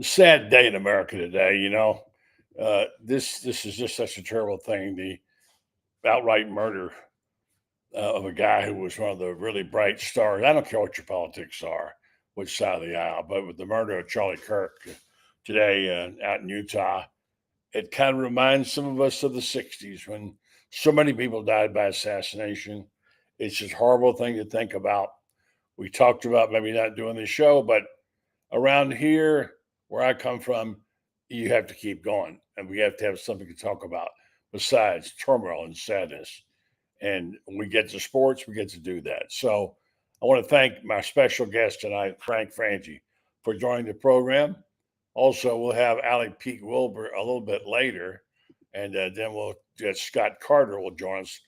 sad day in America today. This is just such a terrible thing. The outright murder of a guy who was one of the really bright stars. I don't care what your politics are, which side of the aisle, but with the murder of Charlie Kirk today out in Utah, it kind of reminds some of us of the '60s when so many people died by assassination. It's just a horrible thing to think about. We talked about maybe not doing the show, but around here, where I come from, you have to keep going, and we have to have something to talk about besides turmoil and sadness. And when we get to sports, we get to do that. So I want to thank my special guest tonight, Frangie, for joining the program. Also, we'll have Allie Pete Wilbur a little bit later, and then we'll get Scott Carter will join us,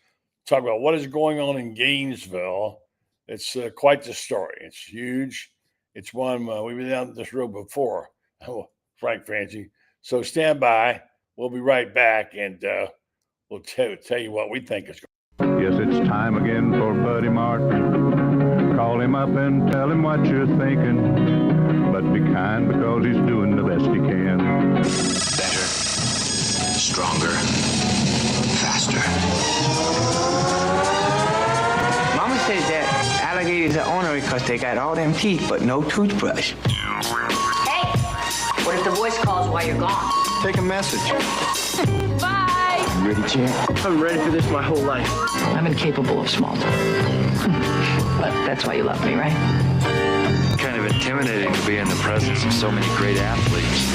talk about what is going on in Gainesville. It's quite the story. It's huge. It's one we've been down this road before, Frangie. So stand by. We'll be right back, and we'll tell you what we think is going. Yes, it's time again for Buddy Martin. Call him up and tell him what you're thinking. But be kind because he's doing the best he can. Better, stronger, faster. Mama says that alligators are ornery because they got all them teeth but no toothbrush. Hey, what if the voice calls while you're gone? Take a message. Bye. You ready, champ? I'm ready for this my whole life. I'm incapable of small talk. But that's why you love me, right? Kind of intimidating to be in the presence of so many great athletes.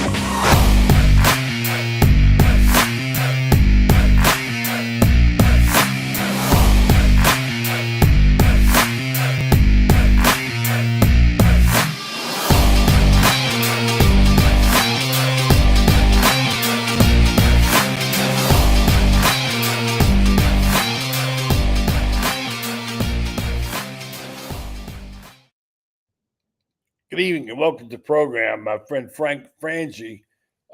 Good evening and welcome to the program. My friend Frangie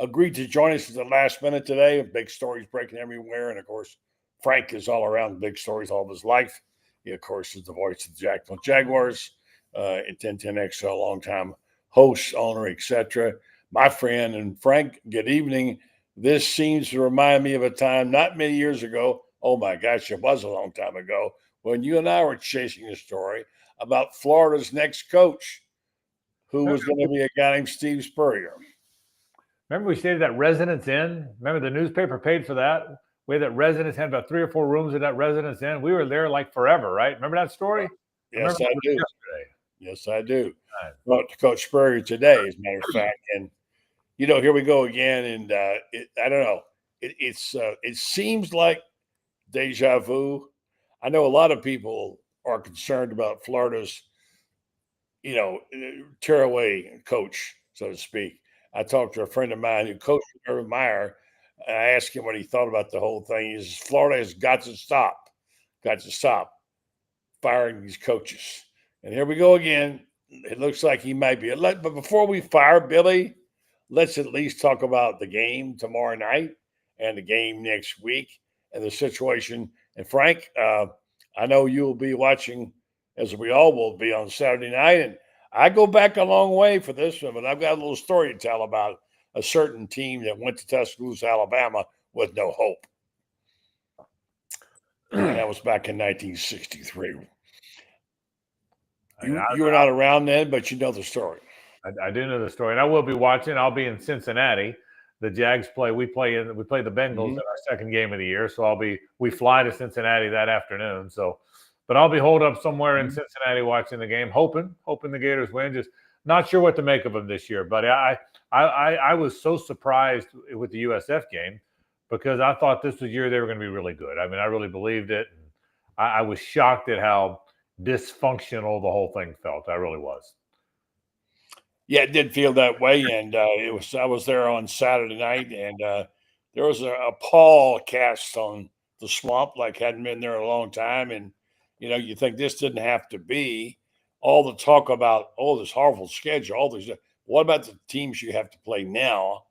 agreed to join us at the last minute today. Big stories breaking everywhere. And of course, Frank is all around big stories all of his life. He, of course, is the voice of the Jacksonville Jaguars, at 1010X, a long-time host, owner, etc. My friend and Frank, good evening. This seems to remind me of a time not many years ago. Oh my gosh, it was a long time ago when you and I were chasing a story about Florida's next coach, who was going to be a guy named Steve Spurrier. Remember we stayed at that Residence Inn? Remember the newspaper paid for that? We had that Residence, had about 3 or 4 rooms at that Residence Inn. We were there like forever, right? Remember that story? Yes, I do. Yes, I do. Well, to Coach Spurrier today, as a matter of fact. And, here we go again. And I don't know. It seems like deja vu. I know a lot of people are concerned about Florida's tearaway coach, so to speak. I talked to a friend of mine who coached Urban Meyer, and I asked him what he thought about the whole thing. He says, Florida has got to stop firing these coaches. And here we go again. It looks like he might be. But before we fire Billy, let's at least talk about the game tomorrow night and the game next week and the situation. And Frank, I know you will be watching, as we all will be, on Saturday night. And I go back a long way for this one, but I've got a little story to tell about a certain team that went to Tuscaloosa, Alabama with no hope. That was back in 1963. You were not around then, but you know the story. I do know the story, and I will be watching. I'll be in Cincinnati. The Jags play. We play the Bengals in our second game of the year, so we fly to Cincinnati that afternoon. So. But I'll be holed up somewhere in Cincinnati watching the game, hoping the Gators win. Just not sure what to make of them this year. But I was so surprised with the USF game because I thought this was the year they were going to be really good. I mean, I really believed it. And I was shocked at how dysfunctional the whole thing felt. I really was. Yeah, it did feel that way. And I was there on Saturday night, and there was a pall cast on the swamp like hadn't been there a long time. And you think this didn't have to be all the talk about, this horrible schedule, what about the teams you have to play now?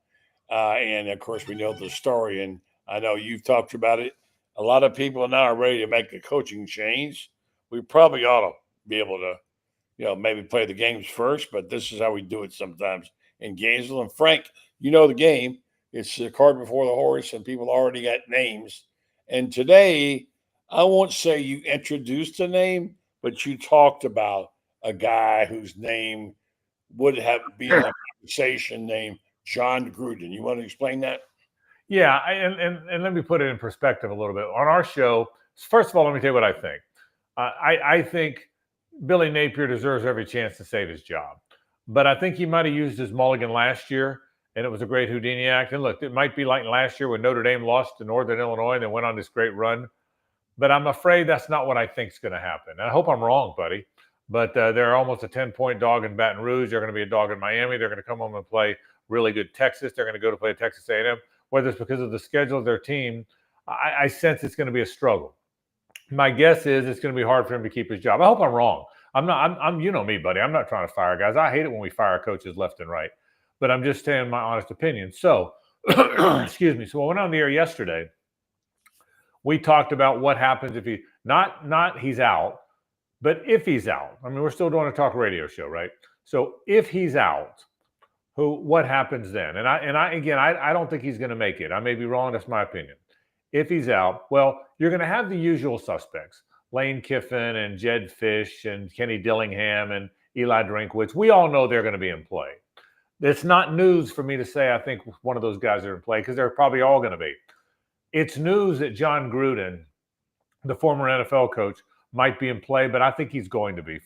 And, of course, we know the story, and I know you've talked about it. A lot of people now are ready to make a coaching change. We probably ought to be able to, maybe play the games first, but this is how we do it sometimes in Gainesville. And Frank, you know the game. It's the cart before the horse, and people already got names. And today, I won't say you introduced a name, but you talked about a guy whose name would have been in the conversation named John Gruden. You want to explain that? Yeah, and let me put it in perspective a little bit. On our show, first of all, let me tell you what I think. I think Billy Napier deserves every chance to save his job. But I think he might have used his mulligan last year, and it was a great Houdini act. And look, it might be like last year when Notre Dame lost to Northern Illinois and they went on this great run. But I'm afraid that's not what I think is going to happen. And I hope I'm wrong, buddy. But they're almost a 10-point dog in Baton Rouge. They're going to be a dog in Miami. They're going to come home and play really good Texas. They're going to go to play Texas A&M. Whether it's because of the schedule of their team, I sense it's going to be a struggle. My guess is it's going to be hard for him to keep his job. I hope I'm wrong. I'm you know me, buddy. I'm not trying to fire guys. I hate it when we fire coaches left and right. But I'm just saying my honest opinion. So, excuse me. So when I went on the air yesterday, we talked about what happens if he not he's out, but if he's out. I mean, we're still doing a talk radio show, right? So if he's out, what happens then? And I don't think he's going to make it. I may be wrong. That's my opinion. If he's out, well, you're going to have the usual suspects: Lane Kiffin and Jed Fish and Kenny Dillingham and Eli Drinkwitz. We all know they're going to be in play. It's not news for me to say I think one of those guys are in play because they're probably all going to be. It's news that John Gruden, the former NFL coach, might be in play, but I think he's going to be.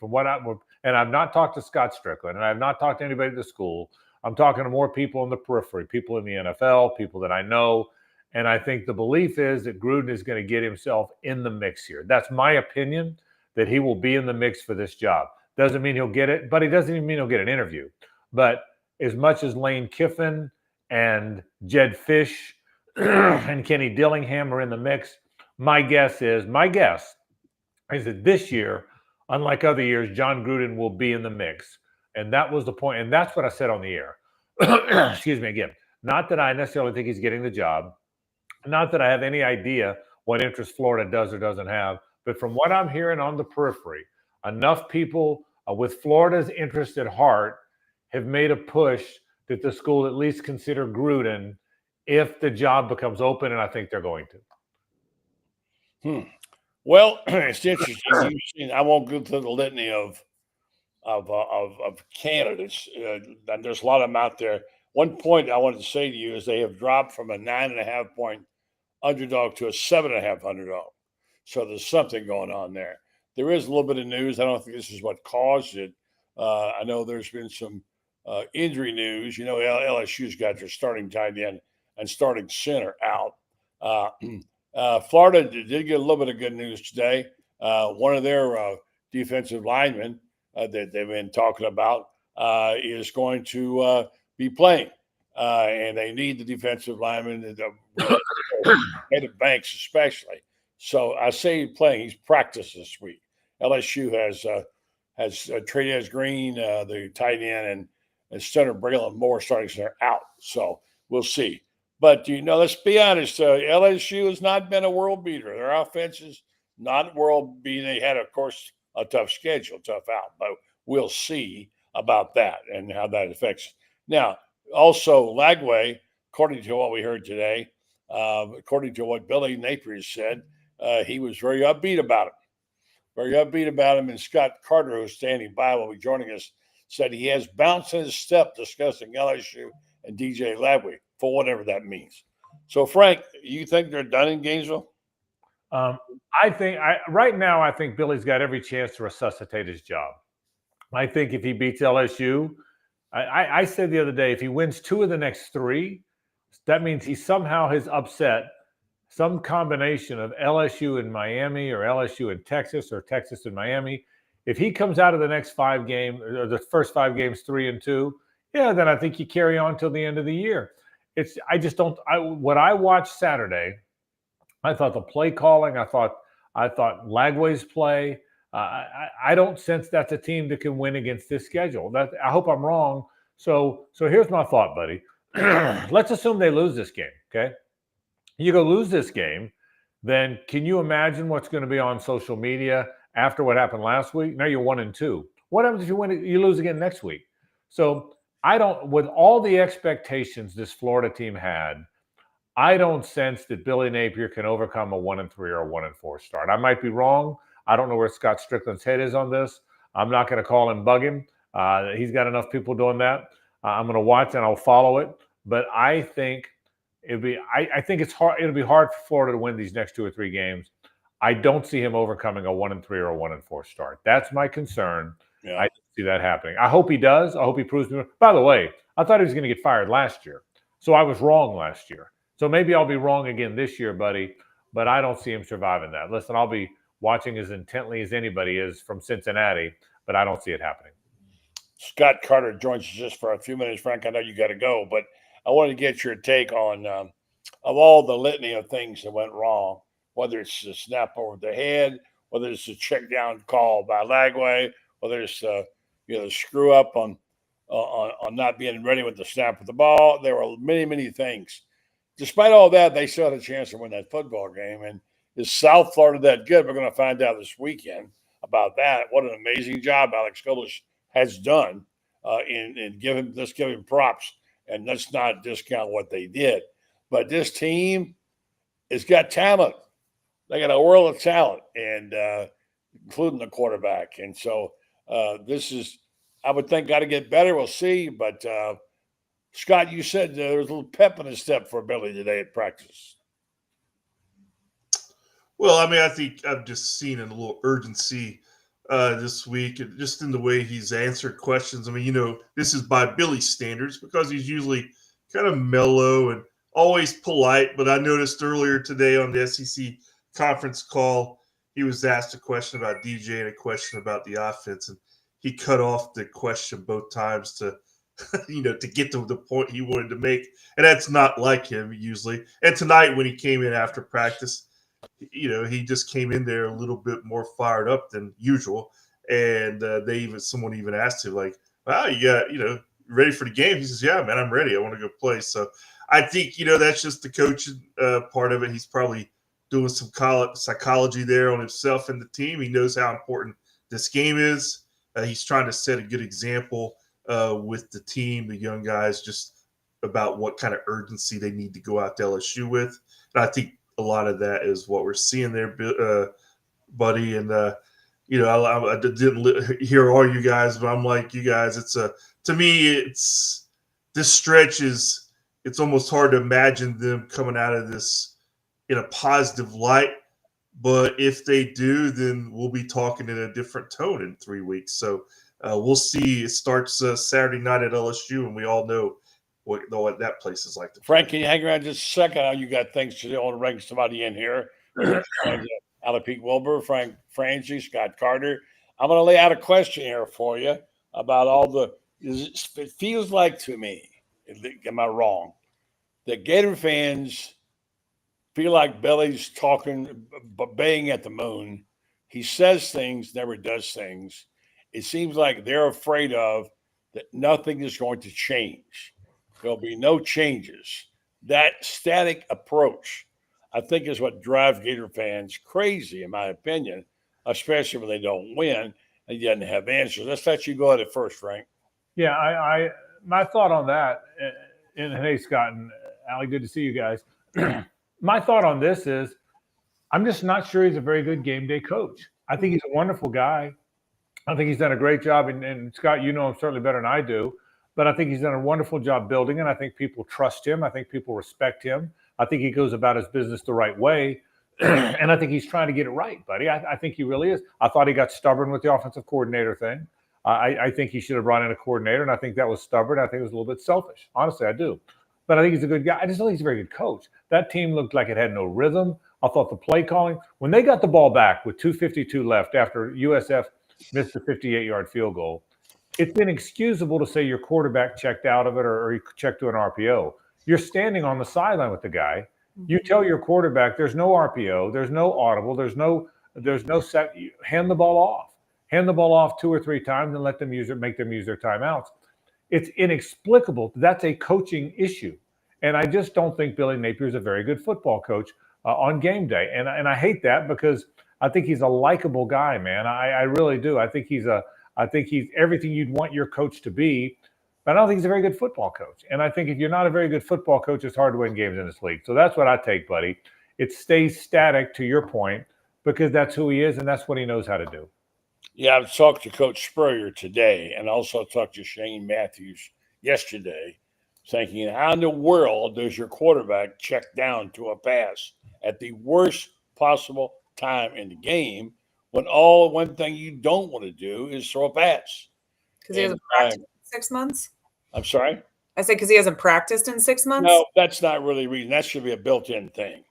And I've not talked to Scott Strickland, and I've not talked to anybody at the school. I'm talking to more people in the periphery, people in the NFL, people that I know. And I think the belief is that Gruden is going to get himself in the mix here. That's my opinion, that he will be in the mix for this job. Doesn't mean he'll get it, but it doesn't even mean he'll get an interview. But as much as Lane Kiffin and Jed Fish and Kenny Dillingham are in the mix, my guess is that this year, unlike other years, John Gruden will be in the mix. And that was the point. And that's what I said on the air. Excuse me again. Not that I necessarily think he's getting the job. Not that I have any idea what interest Florida does or doesn't have. But from what I'm hearing on the periphery, enough people with Florida's interest at heart have made a push that the school at least consider Gruden if the job becomes open, and I think they're going to. Well, it's interesting. I won't go through the litany of candidates. There's a lot of them out there. One point I wanted to say to you is they have dropped from a 9.5 point underdog to a 7.5 underdog. So there's something going on there. There is a little bit of news. I don't think this is what caused it. I know there's been some injury news. You know, LSU's got their starting tight end and starting center out. Florida did get a little bit of good news today. One of their defensive linemen that they've been talking about is going to be playing. And they need the defensive lineman, head of Banks especially. So I say playing. He's practiced this week. LSU has Trey'Nez Green, the tight end, and center Braylon Moore starting center out. So we'll see. But, let's be honest. LSU has not been a world beater. Their offense is not world beating. They had, of course, a tough schedule, tough out. But we'll see about that and how that affects. Now, also, Lagway, according to what we heard today, according to what Billy Napier said, he was very upbeat about him. And Scott Carter, who's standing by, will be joining us, said he has bounced in his step discussing LSU and DJ Lagway, for whatever that means. So, Frank, you think they're done in Gainesville? Right now, I think Billy's got every chance to resuscitate his job. I think if he beats LSU, I said the other day, if he wins 2 of the next 3, that means he somehow has upset some combination of LSU in Miami or LSU in Texas or Texas in Miami. If he comes out of the next 5 games, or the first 5 games 3-2, then I think you carry on till the end of the year. What I watched Saturday, I thought the play calling, I thought Lagway's play, I don't sense that's a team that can win against this schedule. I hope I'm wrong. So here's my thought, buddy. Let's assume they lose this game, okay? You go lose this game, then can you imagine what's going to be on social media after what happened last week? Now you're 1-2. What happens if you lose again next week? So with all the expectations this Florida team had, I don't sense that Billy Napier can overcome a 1-3 or a 1-4 start. I might be wrong. I don't know where Scott Strickland's head is on this. I'm not going to call him bug him. He's got enough people doing that. I'm going to watch and I'll follow it. But I think I think it's hard. It'll be hard for Florida to win these next 2 or 3 games. I don't see him overcoming a 1-3 or a 1-4 start. That's my concern. Yeah. I don't see that happening. I hope he does. I hope he proves me. By the way, I thought he was going to get fired last year, so I was wrong last year. So maybe I'll be wrong again this year, buddy. But I don't see him surviving that. Listen, I'll be watching as intently as anybody is from Cincinnati, but I don't see it happening. Scott Carter joins us just for a few minutes, Frank. I know you got to go, but I wanted to get your take on of all the litany of things that went wrong, whether it's the snap over the head, whether it's the check down call by Lagway, whether it's the screw up on not being ready with the snap of the ball. There were many things. Despite all that, they still had a chance to win that football game. And is South Florida that good? We're going to find out this weekend about that. What an amazing job Alex Golesh has done in giving props. And let's not discount what they did. But this team has got talent. They got a world of talent, and including the quarterback. And so this is, I would think, got to get better. We'll see. But Scott, you said there was a little pep in his step for Billy today at practice. Well, I mean, I think I've just seen a little urgency this week, just in the way he's answered questions. I mean, this is by Billy's standards because he's usually kind of mellow and always polite. But I noticed earlier today on the SEC conference call, he was asked a question about DJ and a question about the offense, and he cut off the question both times to, to get to the point he wanted to make. And that's not like him usually. And tonight when he came in after practice, he just came in there a little bit more fired up than usual. And someone even asked him, like, wow, you got, ready for the game? He says, yeah, man, I'm ready. I want to go play. So I think, that's just the coaching part of it. He's probably doing some psychology there on himself and the team. He knows how important this game is. He's trying to set a good example with the team, the young guys, just about what kind of urgency they need to go out to LSU with. And I think a lot of that is what we're seeing there, buddy. And, I didn't hear all you guys, but I'm like you guys. To me, this stretch it's almost hard to imagine them coming out of this in a positive light. But if they do, then we'll be talking in a different tone in 3 weeks. So we'll see. It starts Saturday night at LSU, and we all know what that place is like. Frank, can you hang around just a second? I know you got things to do. I want to bring somebody in here. Alapik Wilbur, Frangie, Scott Carter. I'm going to lay out a question here for you about it feels like to me, am I wrong, that Gator fans feel like Billy's talking, baying at the moon. He says things, never does things. It seems like they're afraid of that nothing is going to change. There'll be no changes. That static approach, I think, is what drives Gator fans crazy, in my opinion, especially when they don't win and you didn't have answers. Let's let you go at it first, Frank. Yeah, my thought on that, and hey, Scott and Allie, good to see you guys. My thought on this is I'm just not sure he's a very good game day coach. I think he's a wonderful guy. I think he's done a great job. And Scott, you know him certainly better than I do. But I think he's done a wonderful job building it. I think people trust him. I think people respect him. I think he goes about his business the right way. And I think he's trying to get it right, buddy. I think he really is. I thought he got stubborn with the offensive coordinator thing. I think he should have brought in a coordinator, and I think that was stubborn. I think it was a little bit selfish. Honestly, I do. But I think he's a good guy. I just don't think he's a very good coach. That team looked like it had no rhythm. I thought the play calling, when they got the ball back with 2:52 left after USF missed a 58-yard field goal, it's inexcusable to say your quarterback checked out of it or he checked to an RPO. You're standing on the sideline with the guy. You tell your quarterback there's no RPO, there's no audible, there's no set. Hand the ball off. Hand the ball off 2 or 3 times and let them make them use their timeouts. It's inexplicable. That's a coaching issue. And I just don't think Billy Napier is a very good football coach on game day. And I hate that because I think he's a likable guy, man. I really do. I think he's everything you'd want your coach to be. But I don't think he's a very good football coach. And I think if you're not a very good football coach, it's hard to win games in this league. So that's what I take, buddy. It stays static, to your point, because that's who he is and that's what he knows how to do. Yeah, I've talked to Coach Spurrier today and also talked to Shane Matthews yesterday, thinking, how in the world does your quarterback check down to a pass at the worst possible time in the game when one thing you don't want to do is throw a pass? Because he hasn't practiced in 6 months? I'm sorry? I said because he hasn't practiced in 6 months? No, that's not really the reason. That should be a built-in thing.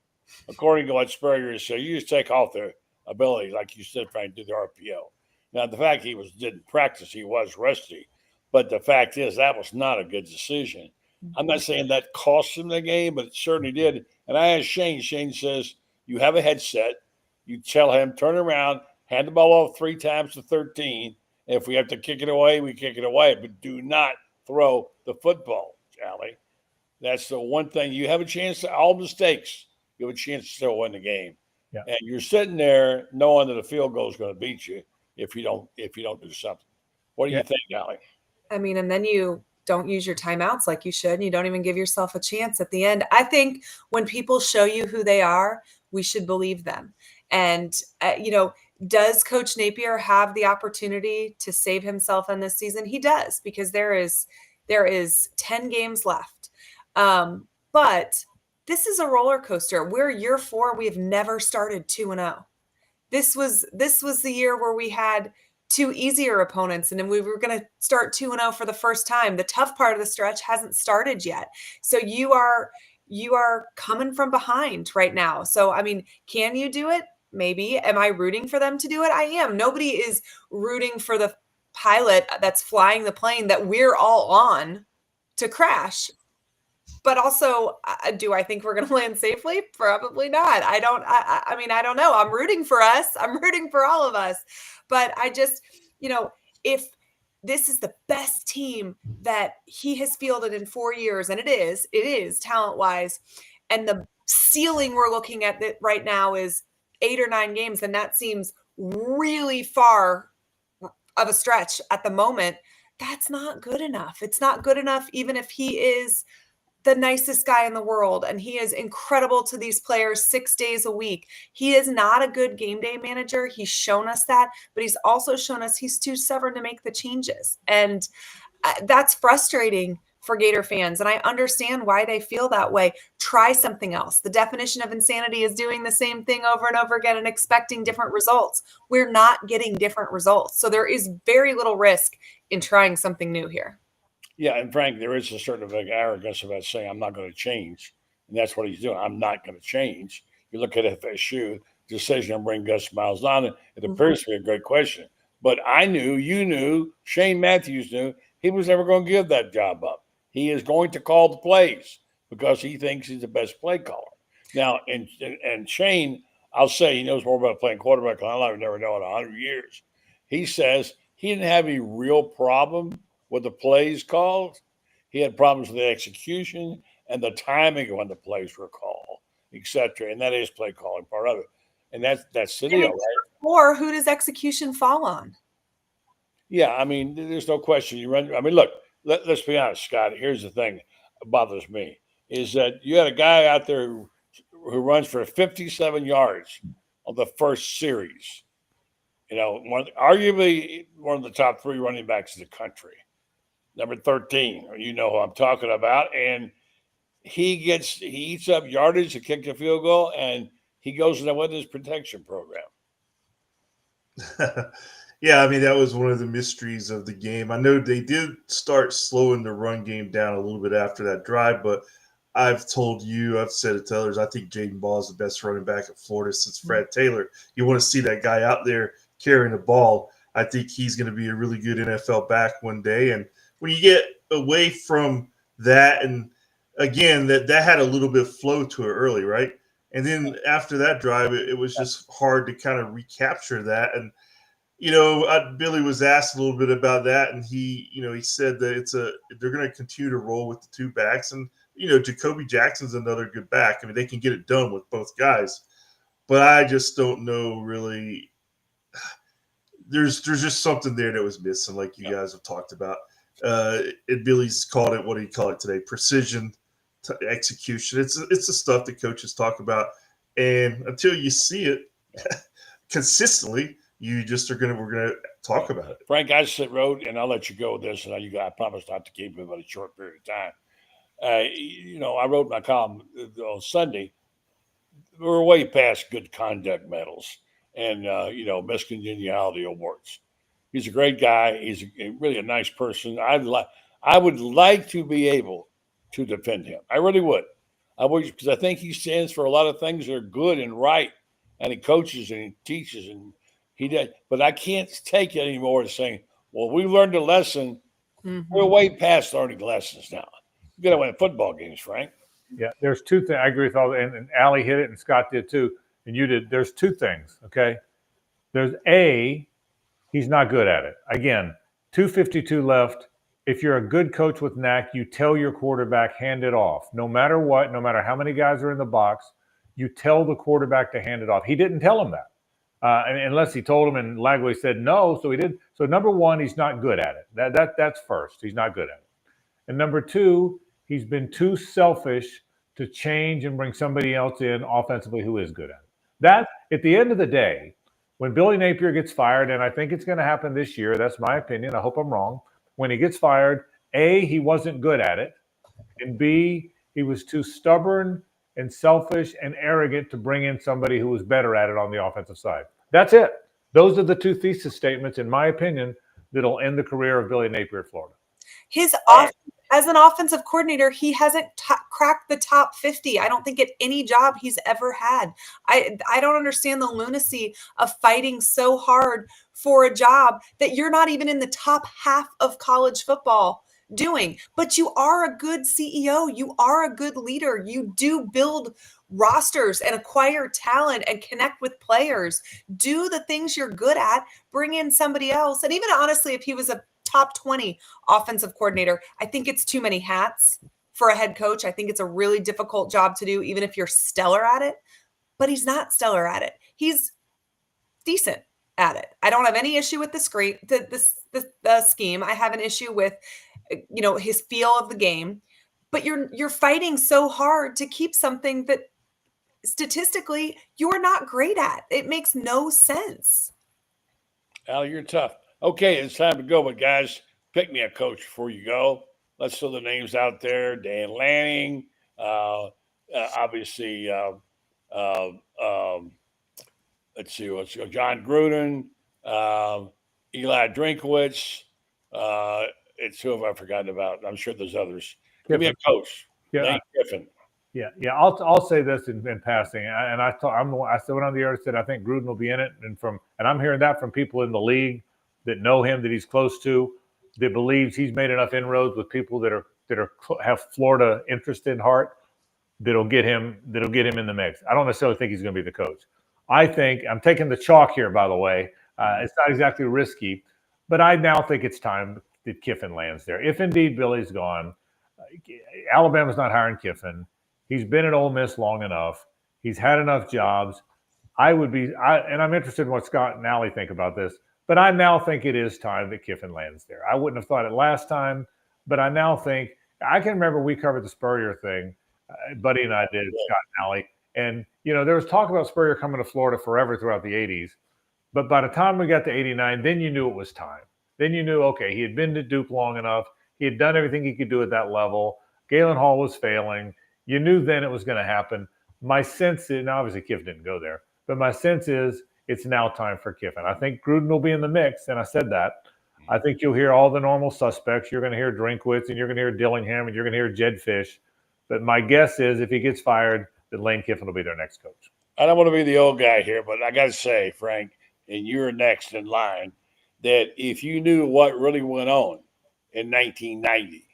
According to what Spurrier said, you just take off their ability, like you said, trying to do the RPO. Now, the fact he didn't practice, he was rusty. But the fact is, that was not a good decision. I'm not saying that cost him the game, but it certainly did. And I asked Shane. Shane says, you have a headset. You tell him, turn around, hand the ball off 3 times to 13. And if we have to kick it away, we kick it away. But do not throw the football, Charlie. That's the one thing. You have a chance to all mistakes. You have a chance to still win the game. Yeah. And you're sitting there knowing that a field goal is going to beat you if you don't do something. What do you think, Allie? I mean, and then you don't use your timeouts like you should, and you don't even give yourself a chance at the end. I think when people show you who they are, we should believe them. And, does Coach Napier have the opportunity to save himself in this season? He does, because there is 10 games left. But this is a roller coaster. We're year 4. We have never started 2-0. This was the year where we had 2 easier opponents, and then we were going to start 2-0 for the first time. The tough part of the stretch hasn't started yet. So you are coming from behind right now. So, I mean, can you do it? Maybe. Am I rooting for them to do it? I am. Nobody is rooting for the pilot that's flying the plane that we're all on to crash. But also, do I think we're going to land safely? Probably not. I don't know. I'm rooting for us. I'm rooting for all of us. But I just, if this is the best team that he has fielded in 4 years, and it is talent-wise, and the ceiling we're looking at right now is 8 or 9 games, and that seems really far of a stretch at the moment. That's not good enough. It's not good enough even if he is the nicest guy in the world and he is incredible to these players 6 days a week. He is not a good game day manager. He's shown us that, but he's also shown us he's too stubborn to make the changes. And that's frustrating for Gator fans. And I understand why they feel that way. Try something else. The definition of insanity is doing the same thing over and over again and expecting different results. We're not getting different results. So there is very little risk in trying something new here. Yeah, and Frank, there is a certain arrogance about saying, I'm not going to change. And that's what he's doing. I'm not going to change. You look at FSU, decision to bring Gus Miles on. It appears to be a great question. But I knew, you knew, Shane Matthews knew he was never going to give that job up. He is going to call the plays because he thinks he's the best play caller. Now, and Shane, I'll say he knows more about playing quarterback than I've never known in 100 years. He says he didn't have any real problem with the plays called. He had problems with the execution and the timing of when the plays were called, etc. And that is play calling part of it. And that's the deal, right? Or who does execution fall on? Yeah, I mean, there's no question. Look, let's be honest, Scott. Here's the thing that bothers me is that you had a guy out there who runs for 57 yards on the first series. Arguably one of the top 3 running backs in the country. Number 13, you know who I'm talking about. And he eats up yardage to kick the field goal, and he goes into with his protection program. Yeah, I mean, that was one of the mysteries of the game. I know they did start slowing the run game down a little bit after that drive, but I've told you, I've said it to others, I think Jaden Ball is the best running back at Florida since Fred Taylor. You want to see that guy out there carrying the ball. I think he's going to be a really good NFL back one day. And when you get away from that, and again, that had a little bit of flow to it early, right? And then after that drive, it was just hard to kind of recapture that. And, Billy was asked a little bit about that, and he said that they're going to continue to roll with the 2 backs. And, Jacoby Jackson's another good back. I mean, they can get it done with both guys. But I just don't know really. There's just something there that was missing, like you guys have talked about. And Billy's called it, what do you call it today? Precision execution. It's the stuff that coaches talk about. And until you see it consistently, you just we're gonna talk about it. Frank, I wrote, and I'll let you go with this, and I promise not to keep it but a short period of time. I wrote my column on Sunday. We're way past good conduct medals and Miss Congeniality awards. He's a great guy. He's really a nice person. I would like to be able to defend him. I really would. I would, because I think he stands for a lot of things that are good and right, and he coaches and he teaches and he does. But I can't take it anymore to saying, well, we learned a lesson. Mm-hmm. We're way past learning lessons now. You got to win football games, Frank. Yeah, there's two things. I agree with all, and Allie hit it, and Scott did too, and you did. There's two things, okay? There's he's not good at it. Again, 2:52 left. If you're a good coach with knack, you tell your quarterback, hand it off. No matter what, no matter how many guys are in the box, you tell the quarterback to hand it off. He didn't tell him that, unless he told him and Lagley said no, so he did. So number one, he's not good at it. That's first. He's not good at it. And number two, he's been too selfish to change and bring somebody else in offensively who is good at it. That, at the end of the day, when Billy Napier gets fired, and I think it's going to happen this year, that's my opinion, I hope I'm wrong. When he gets fired, A, he wasn't good at it, and B, he was too stubborn and selfish and arrogant to bring in somebody who was better at it on the offensive side. That's it. Those are the two thesis statements, in my opinion, that'll end the career of Billy Napier at Florida. As an offensive coordinator, he hasn't cracked the top 50. I don't think at any job he's ever had. I don't understand the lunacy of fighting so hard for a job that you're not even in the top half of college football doing. But you are a good CEO. You are a good leader. You do build rosters and acquire talent and connect with players. Do the things you're good at. Bring in somebody else. And even honestly, if he was a top 20 offensive coordinator, I think it's too many hats for a head coach. I think it's a really difficult job to do, even if you're stellar at it. But he's not stellar at it. He's decent at it. I don't have any issue with the scheme. I have an issue with, his feel of the game. But you're fighting so hard to keep something that statistically you're not great at. It makes no sense. Al, you're tough. Okay, it's time to go, but guys, pick me a coach before you go. Let's throw the names out there. Dan Lanning, obviously, let's see, John Gruden, Eli Drinkwitz. It's who have I forgotten about? I'm sure there's others. Give me a coach. Lane Kiffin. Yeah. I'll say this in passing, I said on the air and said I think Gruden will be in it, and I'm hearing that from people in the league that know him, that he's close to, that believes he's made enough inroads with people that have Florida interest in heart, that'll get him in the mix. I don't necessarily think he's going to be the coach. I think I'm taking the chalk here, by the way. It's not exactly risky, but I now think it's time that Kiffin lands there. If indeed Billy's gone, Alabama's not hiring Kiffin. He's been at Ole Miss long enough. He's had enough jobs. And I'm interested in what Scott and Allie think about this. But I now think it is time that Kiffin lands there. I wouldn't have thought it last time, but I now think – I can remember we covered the Spurrier thing. Buddy and I did, Scott and Allie. And, there was talk about Spurrier coming to Florida forever throughout the 80s. But by the time we got to 89, then you knew it was time. Then you knew, okay, he had been to Duke long enough. He had done everything he could do at that level. Galen Hall was failing. You knew then it was going to happen. My sense is – now obviously Kiffin didn't go there. But my sense is – it's now time for Kiffin. I think Gruden will be in the mix, and I said that. I think you'll hear all the normal suspects. You're going to hear Drinkwitz, and you're going to hear Dillingham, and you're going to hear Jed Fish. But my guess is if he gets fired, that Lane Kiffin will be their next coach. I don't want to be the old guy here, but I got to say, Frank, and you're next in line, that if you knew what really went on in 1990,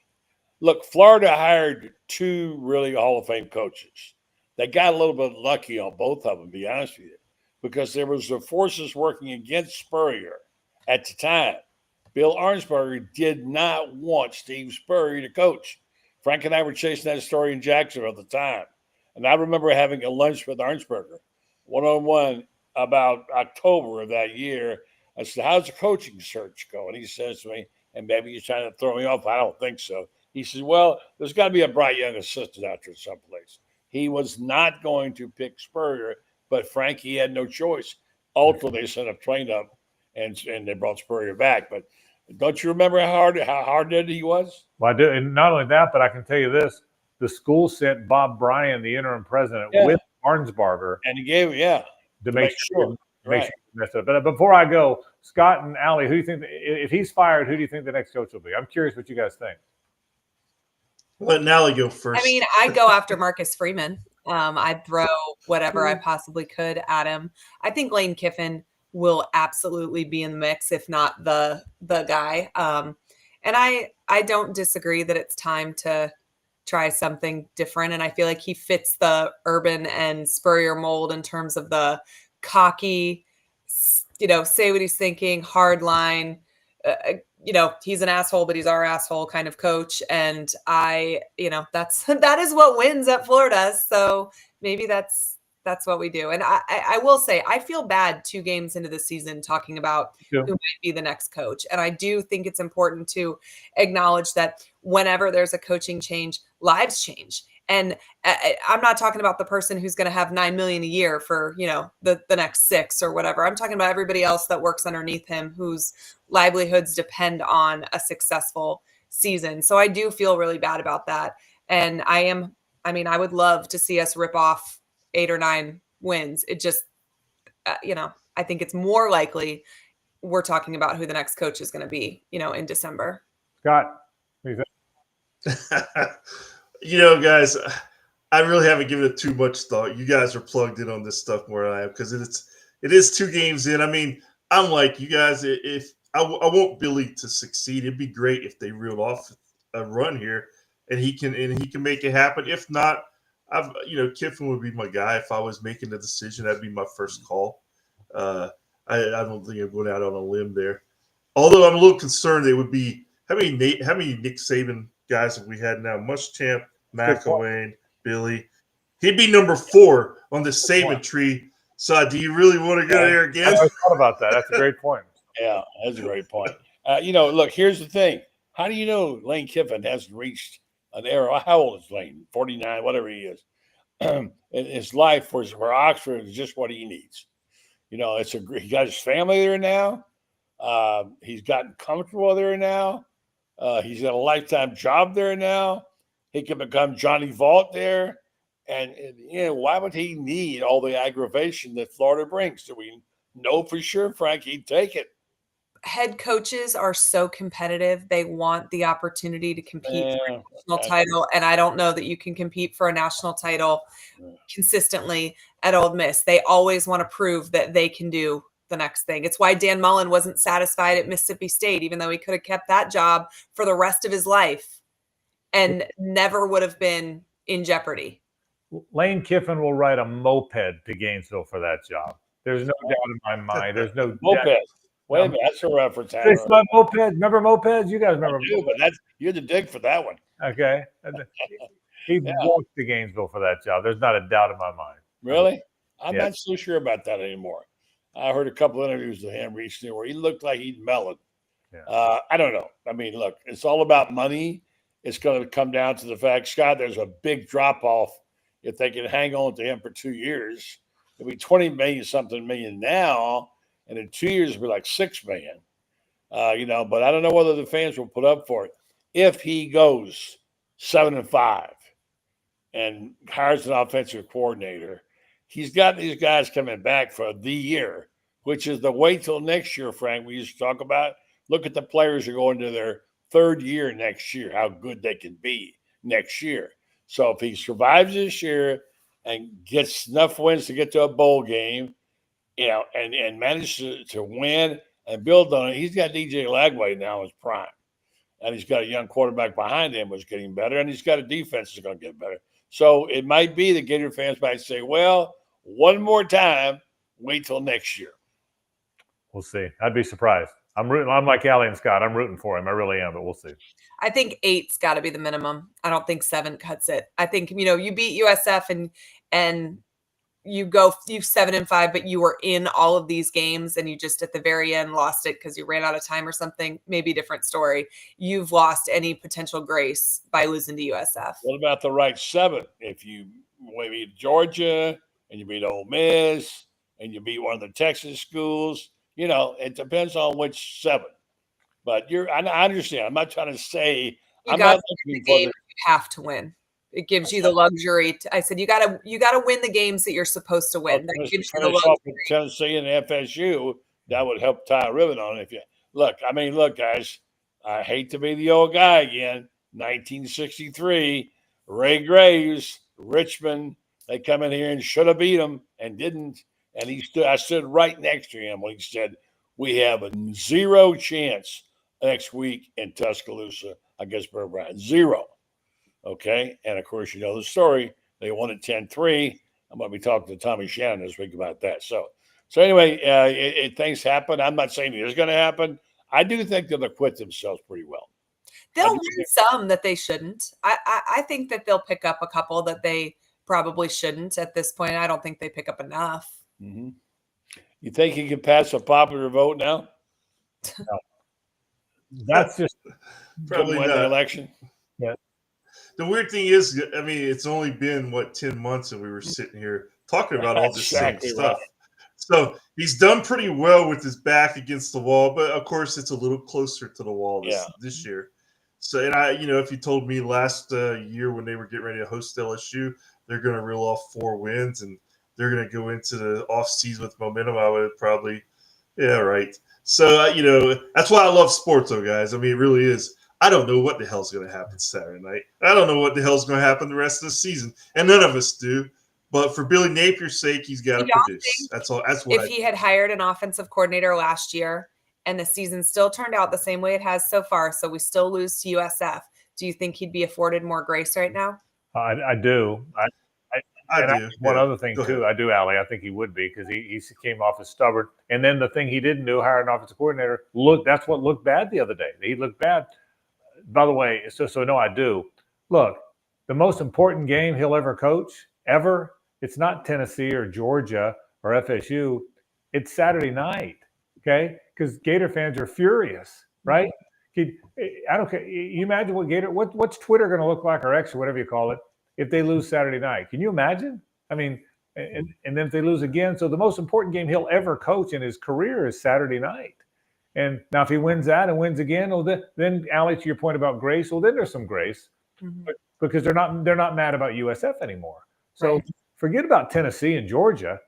look, Florida hired two really Hall of Fame coaches. They got a little bit lucky on both of them, to be honest with you, because there was the forces working against Spurrier at the time. Bill Arnsberger did not want Steve Spurrier to coach. Frank and I were chasing that story in Jacksonville at the time. And I remember having a lunch with Arnsberger, one-on-one, about October of that year. I said, how's the coaching search going? He says to me, and maybe he's trying to throw me off. I don't think so. He says, well, there's got to be a bright young assistant out there someplace. He was not going to pick Spurrier, but Frankie had no choice. Ultimately, they sent a plane up, and they brought Spurrier back. But don't you remember how hard-headed he was? Well, I do, and not only that, but I can tell you this: the school sent Bob Bryan, the interim president, with Barnsbarger, and he gave to make sure. Make sure you mess up. But before I go, Scott and Allie, who do you think, if he's fired, who do you think the next coach will be? I'm curious what you guys think. Let Allie go first. I mean, I'd go after Marcus Freeman. I'd throw whatever I possibly could at him. I think Lane Kiffin will absolutely be in the mix, if not the guy. And I don't disagree that it's time to try something different. And I feel like he fits the Urban and Spurrier mold in terms of the cocky, say what he's thinking, hard line, he's an asshole, but he's our asshole kind of coach. And that is what wins at Florida. So maybe that's what we do. And I will say, I feel bad 2 games into the season talking about who might be the next coach. And I do think it's important to acknowledge that whenever there's a coaching change, lives change. And I'm not talking about the person who's going to have $9 million a year for, the next 6 or whatever. I'm talking about everybody else that works underneath him, whose livelihoods depend on a successful season. So I do feel really bad about that. And I would love to see us rip off 8 or 9 wins. It just, I think it's more likely we're talking about who the next coach is going to be, in December. Scott, what do you think? Guys, I really haven't given it too much thought. You guys are plugged in on this stuff more than I am, because it is 2 games in. I mean, I'm like you guys. If I want Billy to succeed, it'd be great if they reeled off a run here, and he can make it happen. If not, Kiffin would be my guy. If I was making the decision, that'd be my first call. I don't think I'm going out on a limb there. Although I'm a little concerned, it would be how many Nick Saban guys have we had now? Muschamp, McElwain, Billy. He'd be number 4 on the Saban tree. So do you really want to go there again? I thought about that. That's a great point. Yeah, that's a great point. Look, here's the thing. How do you know Lane Kiffin hasn't reached an era? How old is Lane? 49, whatever he is. In his life where Oxford is just what he needs. He got his family there now. He's gotten comfortable there now. He's got a lifetime job there now. He can become Johnny Vault there. And why would he need all the aggravation that Florida brings? Do we know for sure, Frank, he'd take it? Head coaches are so competitive. They want the opportunity to compete for a national title. And I don't know that you can compete for a national title consistently at Ole Miss. They always want to prove that they can do the next thing. It's why Dan Mullen wasn't satisfied at Mississippi State, even though he could have kept that job for the rest of his life and never would have been in jeopardy. Lane Kiffin will ride a moped to Gainesville for that job. There's no doubt in my mind. There's no moped. Wait a minute, that's a reference. It's my moped. Remember mopeds? You guys remember? But you're the dig for that one. Okay. He walked to Gainesville for that job. There's not a doubt in my mind. Really? I'm not so sure about that anymore. I heard a couple of interviews with him recently where he looked like he'd melted. Yeah. I don't know. I mean, look, it's all about money. It's going to come down to the fact, Scott, there's a big drop-off if they can hang on to him for 2 years. It'll be 20 million something million now, and in 2 years it'll be like 6 million. But I don't know whether the fans will put up for it. If he goes 7-5 and hires an offensive coordinator, he's got these guys coming back for the year, which is the wait till next year, Frank, we used to talk about. Look at the players who are going to their 3rd year next year, how good they can be next year. So if he survives this year and gets enough wins to get to a bowl game, and manages to win and build on it, he's got DJ Lagway now in his prime. And he's got a young quarterback behind him who's getting better, and he's got a defense that's going to get better. So it might be that Gator fans might say, well, one more time, wait till next year. We'll see. I'd be surprised. I'm like Allie and Scott. I'm rooting for him. I really am, but we'll see. I think 8's got to be the minimum. I don't think 7 cuts it. I think, you beat USF and you 7-5, but you were in all of these games and you just at the very end lost it because you ran out of time or something, maybe different story. You've lost any potential grace by losing to USF. What about the right 7? If you beat Georgia and you beat Ole Miss and you beat one of the Texas schools, it depends on which 7. But I understand. I'm not trying to say you I'm not looking for you have to win. It gives you the luxury. I said you gotta win the games that you're supposed to win. That gives you the luxury. Tennessee and FSU, that would help tie a ribbon on it. If you look, guys, I hate to be the old guy again. 1963, Ray Graves, Richmond. They come in here and should have beat him and didn't. And I stood right next to him when he said, "We have a 0 chance next week in Tuscaloosa against Burr Brown. 0." Okay. And of course, the story. They won at 10-3. I'm going to be talking to Tommy Shannon this week about that. So anyway, things happen. I'm not saying it's going to happen. I do think they'll acquit themselves pretty well. They'll win some that they shouldn't. I think that they'll pick up a couple that they probably shouldn't at this point. I don't think they pick up enough. Mm-hmm. You think you can pass a popular vote now? No. That's just probably win the election. Yeah. The weird thing is, it's only been 10 months that we were sitting here talking about all this same stuff. Right. So he's done pretty well with his back against the wall, but of course it's a little closer to the wall this year. So, and if you told me last year when they were getting ready to host LSU, they're going to reel off 4 wins and they're going to go into the offseason with momentum, I would probably, yeah, right. So, that's why I love sports, though, guys. It really is. I don't know what the hell's going to happen Saturday night. I don't know what the hell's going to happen the rest of the season, and none of us do. But for Billy Napier's sake, he's got to produce. That's all. That's what. If he had hired an offensive coordinator last year and the season still turned out the same way it has so far, so we still lose to USF, do you think he'd be afforded more grace right now? I do. I do. One other thing too, I do, Allie. I think he would be because he came off as stubborn. And then the thing he didn't do, hire an offensive coordinator. That's what looked bad the other day. He looked bad. By the way, so no, I do. Look, the most important game he'll ever coach, ever, it's not Tennessee or Georgia or FSU. It's Saturday night, okay? Because Gator fans are furious, right? I don't care. You imagine what's Twitter going to look like, or X, or whatever you call it, if they lose Saturday night? Can you imagine? And then if they lose again. So the most important game he'll ever coach in his career is Saturday night. And now if he wins that and wins again, well, then Allie, to your point about grace, well, then there's some grace because they're not mad about USF anymore. So forget about Tennessee and Georgia.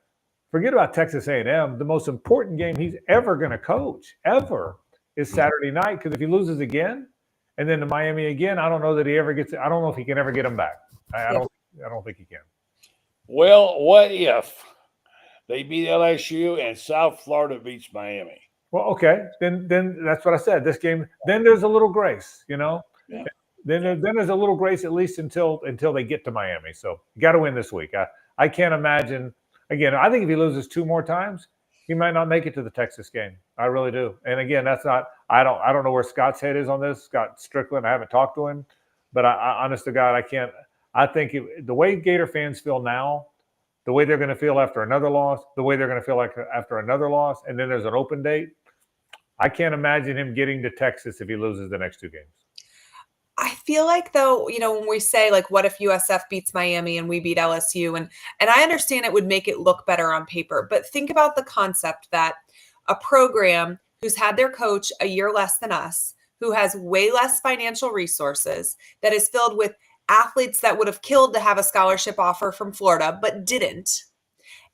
Forget about Texas A&M. The most important game he's ever going to coach, ever, is Saturday night. Because if he loses again and then to Miami again, I don't know that he ever gets – I don't know if he can ever get them back. I don't think he can. Well, what if they beat LSU and South Florida beats Miami? Well, okay, then that's what I said. This game, then there's a little grace, Yeah. Then there's a little grace at least until they get to Miami. So you got to win this week. I can't imagine. Again, I think if he loses 2 more times, he might not make it to the Texas game. I really do. And again, that's not. I don't know where Scott's head is on this. Scott Strickland. I haven't talked to him, but I honest to God, I can't. I think the way Gator fans feel now, the way they're going to feel after another loss, the way they're going to feel like after another loss, and then there's an open date. I can't imagine him getting to Texas if he loses the next 2 games. I feel like, though, when we say, like, what if USF beats Miami and we beat LSU? And I understand it would make it look better on paper. But think about the concept that a program who's had their coach a year less than us, who has way less financial resources, that is filled with athletes that would have killed to have a scholarship offer from Florida but didn't.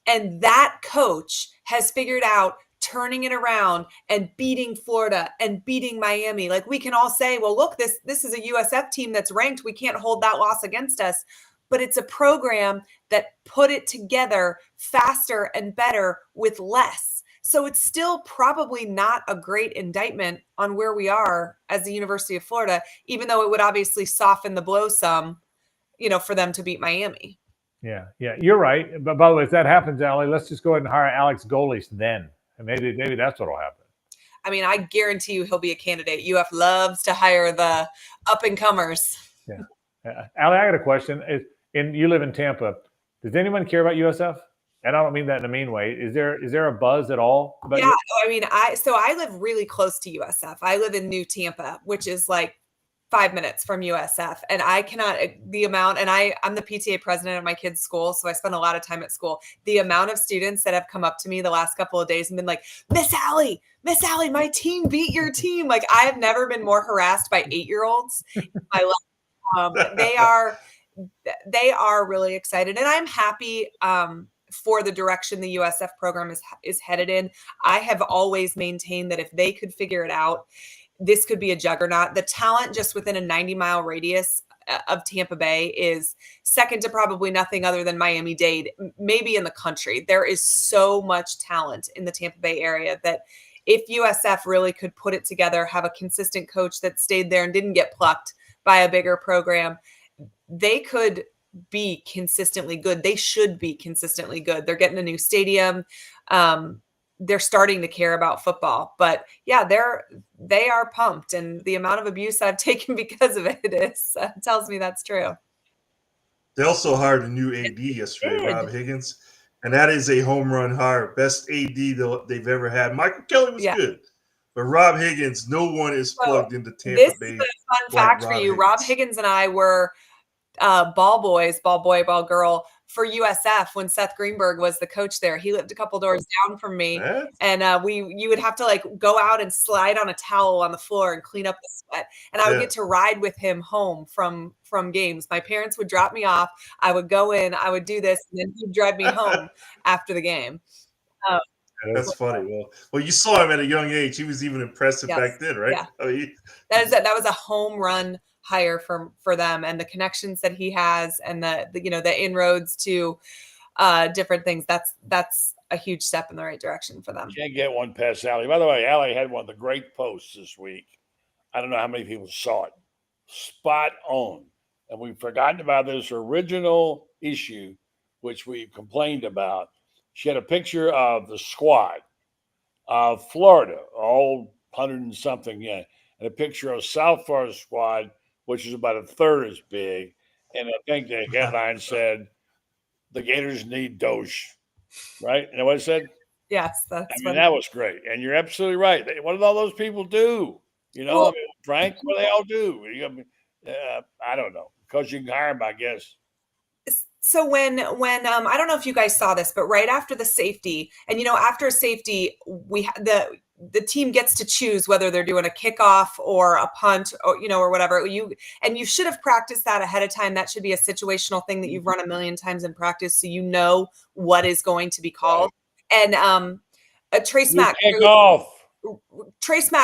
And that coach has figured out turning it around and beating Florida and beating Miami. Like, we can all say, well, look, this is a USF team that's ranked. We can't hold that loss against us. But it's a program that put it together faster and better with less. So it's still probably not a great indictment on where we are as the University of Florida, even though it would obviously soften the blow some, for them to beat Miami. Yeah, you're right. But by the way, if that happens, Allie, let's just go ahead and hire Alex Golis then. And maybe that's what'll happen. I guarantee you he'll be a candidate. UF loves to hire the up-and-comers. Yeah. Allie, I got a question. You live in Tampa. Does anyone care about USF? and I don't mean that in a mean way. Is there a buzz at all? About Yeah, I mean, I live really close to USF. I live in New Tampa, which is like 5 minutes from USF, and I cannot the amount. And I'm the PTA president at my kids' school, so I spend a lot of time at school. The amount of students that have come up to me the last couple of days and been like, Miss Allie, my team beat your team. Like, I have never been more harassed by 8-year-olds in my life. They are really excited, and I'm happy for the direction the USF program is headed in. I have always maintained that if they could figure it out, this could be a juggernaut. The talent just within a 90-mile radius of Tampa Bay is second to probably nothing other than Miami-Dade, maybe in the country. There is so much talent in the Tampa Bay area that if USF really could put it together, have a consistent coach that stayed there and didn't get plucked by a bigger program, they could be consistently good. They should be consistently good. They're getting a new stadium. They're starting to care about football, but yeah, they are pumped, and the amount of abuse I've taken because of it tells me that's true. They also hired a new AD yesterday, Rob Higgins, and that is a home run hire. Best AD they've ever had. Michael Kelly was good, but Rob Higgins, no one is plugged into Tampa Bay. This is a fun fact for you. Rob Higgins and I were ball boy, ball girl for USF when Seth Greenberg was the coach there. He lived a couple doors down from me, and you would have to like go out and slide on a towel on the floor and clean up the sweat. And I would get to ride with him home from games. My parents would drop me off. I would go in, I would do this, and then he'd drive me home after the game. That's funny. Well, you saw him at a young age. He was even impressive back then, right? Yeah. I mean, that was a home run hire for them, and the connections that he has, and the inroads to different things. That's a huge step in the right direction for them. Can't get one past Allie. By the way, Allie had one of the great posts this week. I don't know how many people saw it. Spot on. And we've forgotten about this original issue, which we complained about. She had a picture of the squad of Florida, all 100 and something, and a picture of South Florida squad, which is about a third as big. And I think the headline said, the Gators need Doge, right? You know what it said? Yes. That was great. And you're absolutely right. What did all those people do? Frank, what do they all do? I don't know. Because you can hire them, I guess. So when I don't know if you guys saw this, but right after the safety, and after a safety, we the team gets to choose whether they're doing a kickoff or a punt or whatever. You should have practiced that ahead of time. That should be a situational thing that you've run a million times in practice, so you know what is going to be called. Right. And Trace Mack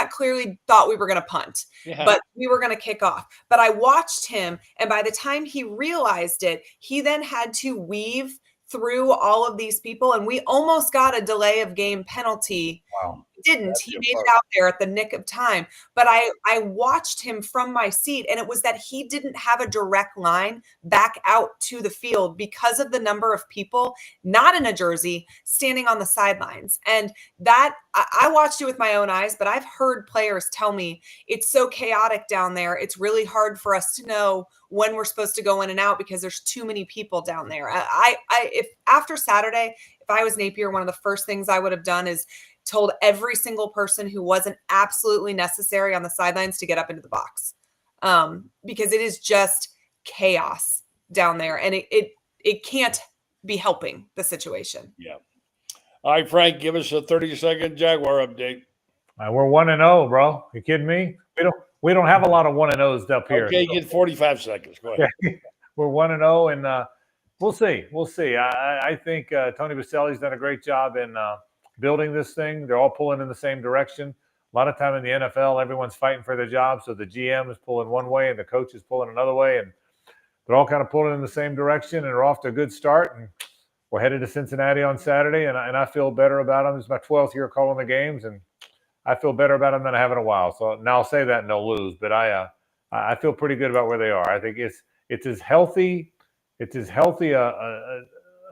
clearly thought we were going to punt, but we were going to kick off. But I watched him, and by the time he realized it, he then had to weave through all of these people, and we almost got a delay of game penalty. Wow. Didn't. He made it out there at the nick of time. But I watched him from my seat, and it was that he didn't have a direct line back out to the field because of the number of people, not in a jersey, standing on the sidelines. And that I watched it with my own eyes, but I've heard players tell me it's so chaotic down there. It's really hard for us to know when we're supposed to go in and out because there's too many people down there. If after Saturday, if I was Napier, one of the first things I would have done is told every single person who wasn't absolutely necessary on the sidelines to get up into the box, because it is just chaos down there, and it can't be helping the situation. Yeah. All right, Frank, give us a 30-second Jaguar update. We're 1-0, bro. You kidding me? We don't have a lot of 1-0s up here. Okay, get 45 seconds. Go ahead. We're 1-0, and we'll see. We'll see. I think Tony Baselli's done a great job in building this thing. They're all pulling in the same direction. A lot of time in the NFL, everyone's fighting for their job. So the GM is pulling one way and the coach is pulling another way. And they're all kind of pulling in the same direction and are off to a good start. And we're headed to Cincinnati on Saturday. And I feel better about them. It's my 12th year calling the games. And I feel better about them than I have in a while. So now I'll say that and they'll lose. But I feel pretty good about where they are. I think it's as healthy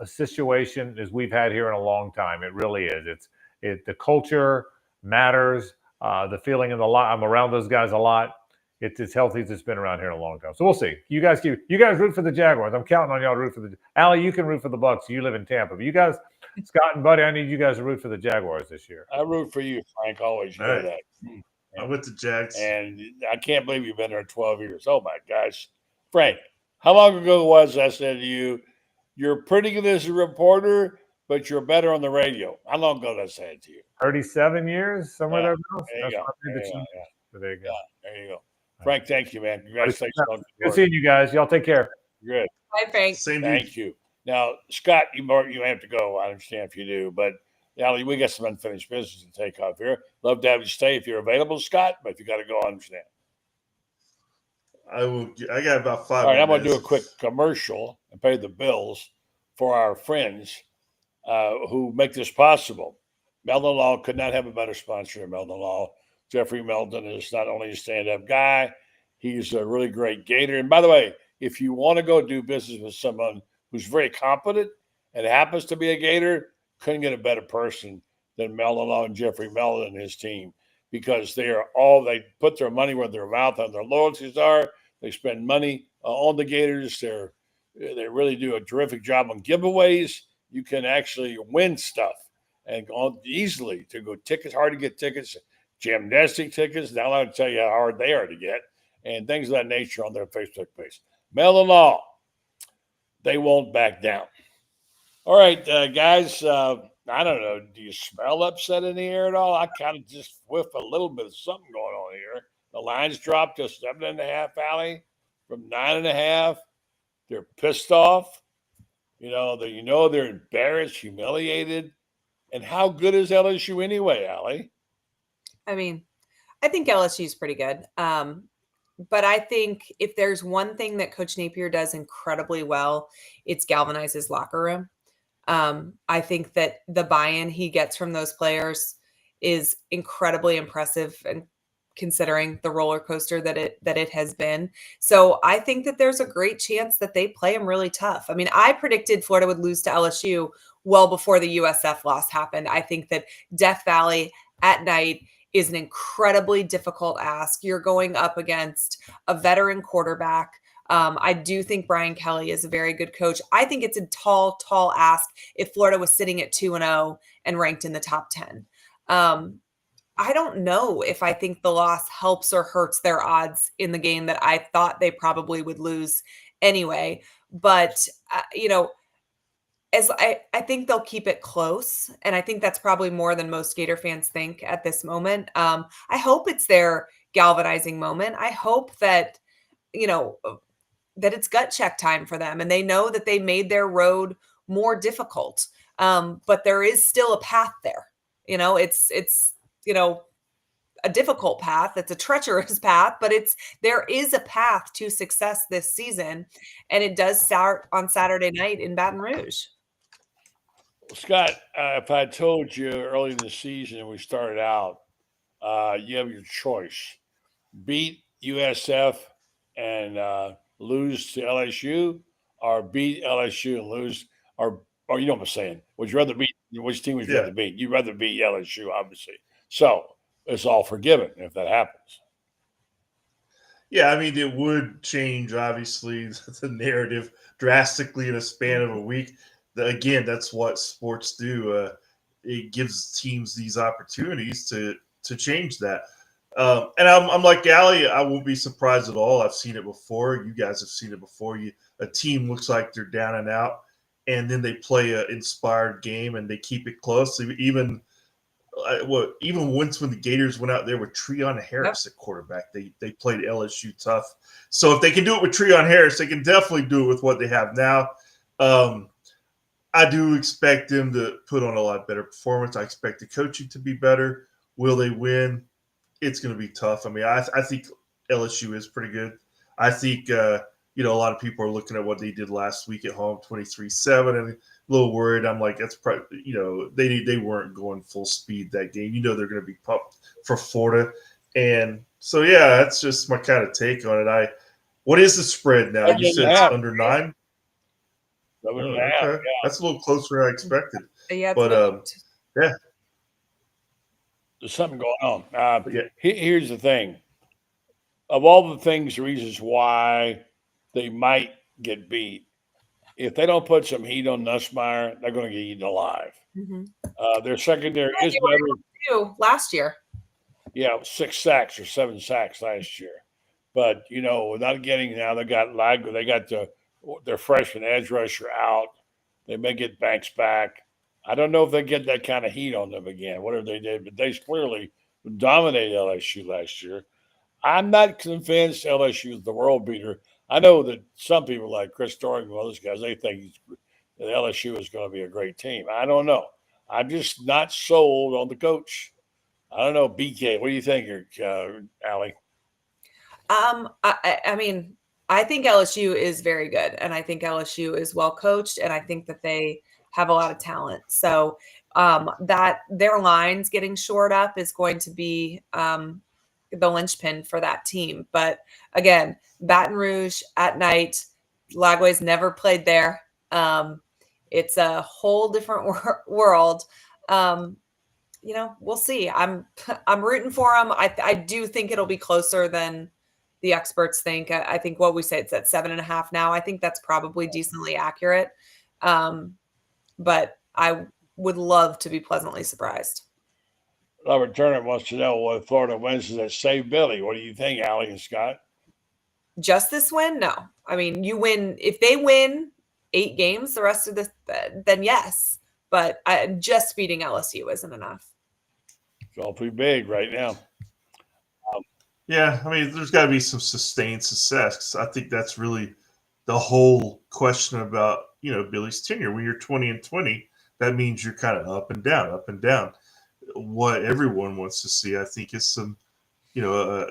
a situation as we've had here in a long time. It really is. The culture matters. The feeling of I'm around those guys a lot. it's as healthy as it's been around here in a long time. So we'll see. You guys root for the Jaguars. I'm counting on y'all to root for the Allie. You can root for the Bucks. You live in Tampa. But you guys, Scott and Buddy, I need you guys to root for the Jaguars this year. I root for you, Frank. Always know that. I'm with the Jags. And I can't believe you've been there 12 years. Oh, my gosh. Frank, how long ago was I said to you, you're pretty good as a reporter, but you're better on the radio? How long ago did I say it to you? 37 years, somewhere there. There you go. There you go. There you go. Frank, thank you, man. Congratulations. Good seeing you guys. Y'all take care. Good. Bye, Frank. Thank you. Now, Scott, you have to go. I understand if you do, but Allie, we got some unfinished business to take off here. Love to have you stay if you're available, Scott, but if you got to go, I understand. I will. I got about 5 minutes. All right, I'm going to do a quick commercial and pay the bills for our friends who make this possible. Meldon Law could not have a better sponsor than Meldon Law. Jeffrey Meldon is not only a stand-up guy, he's a really great Gator. And by the way, if you want to go do business with someone who's very competent and happens to be a Gator, couldn't get a better person than Meldon Law and Jeffrey Meldon and his team, because they put their money where their mouth and their loyalties are. They spend money on the Gators. They really do a terrific job on giveaways. You can actually win stuff and go easily to go tickets, hard to get tickets, gymnastic tickets. Now I'll tell you how hard they are to get, and things of that nature on their Facebook page. Meldon Law, they won't back down. All right, guys, I don't know. Do you smell upset in the air at all? I kind of just whiff a little bit of something going on here. The lines dropped to 7.5, Allie, from 9.5. They're pissed off. They're embarrassed, humiliated. And how good is LSU anyway, Allie? I mean, I think LSU is pretty good. But I think if there's one thing that Coach Napier does incredibly well, it's galvanize his locker room. I think that the buy-in he gets from those players is incredibly impressive, and considering the roller coaster that it has been. So I think that there's a great chance that they play him really tough. I mean, I predicted Florida would lose to LSU well before the USF loss happened. I think that Death Valley at night is an incredibly difficult ask. You're going up against a veteran quarterback. I do think Brian Kelly is a very good coach. I think it's a tall ask if Florida was sitting at 2-0 and ranked in the top 10. I don't know if I think the loss helps or hurts their odds in the game that I thought they probably would lose anyway. But, as I think they'll keep it close. And I think that's probably more than most Gator fans think at this moment. I hope it's their galvanizing moment. I hope that, that it's gut check time for them, and they know that they made their road more difficult. But there is still a path there. It's a difficult path. It's a treacherous path, but there is a path to success this season. And it does start on Saturday night in Baton Rouge. Scott, if I told you early in the season and we started out, you have your choice: beat USF and lose to LSU, or beat LSU and lose, or you know what I'm saying? Would you rather beat which team would you rather beat? You'd rather beat LSU, obviously. So it's all forgiven if that happens. Yeah, I mean, it would change, obviously, the narrative drastically in a span of a week. Again, that's what sports do. It gives teams these opportunities to change that. And I'm like Allie, I won't be surprised at all. I've seen it before. You guys have seen it before. A team looks like they're down and out, and then they play an inspired game and they keep it close. Even once when the Gators went out there with Treon Harris at quarterback, they played LSU tough. So if they can do it with Treon Harris, they can definitely do it with what they have now. I do expect them to put on a lot better performance. I expect the coaching to be better. Will they win? It's going to be tough. I mean, I think LSU is pretty good. I think, a lot of people are looking at what they did last week at home, 23-7, and a little worried. I'm like, that's probably, they weren't going full speed that game. They're going to be pumped for Florida. And so, yeah, that's just my kind of take on it. What is the spread now? You said it's under 9? Okay. Yeah. That's a little closer than I expected. Yeah, but yeah. There's something going on. Here's the thing. of all the things, reasons why they might get beat, if they don't put some heat on Nussmeier, they're going to get eaten alive. Mhm. Their secondary Yeah, is they were better. able to do last year. Yeah, 6 sacks or 7 sacks last year. But, without getting now, they got their freshman edge rusher out. They may get Banks back. I don't know if they get that kind of heat on them again, whatever they did, but they clearly dominated LSU last year. I'm not convinced LSU is the world beater. I know that some people like Chris Doring and those guys, they think that LSU is going to be a great team. I don't know. I'm just not sold on the coach. I don't know, BK. What do you think, Allie? I mean, I think LSU is very good, and I think LSU is well coached, and I think that they have a lot of talent. So that their lines getting shored up is going to be the linchpin for that team. But again, Baton Rouge at night, Lagway's never played there. It's a whole different world. We'll see. I'm rooting for them. I do think it'll be closer than the experts think. I think what we say, it's at 7.5 now. I think that's probably decently accurate. But I would love to be pleasantly surprised. Robert Turner wants to know what Florida wins does that save Billy. What do you think, Allie and Scott? Just this win? No. I mean, you win. If they win 8 games, the rest of this, then yes. But just beating LSU isn't enough. It's all pretty big right now. Yeah, I mean, there's got to be some sustained success. I think that's really the whole question about, Billy's tenure. When you're 20-20, that means you're kind of up and down, up and down. What everyone wants to see, I think, is some, a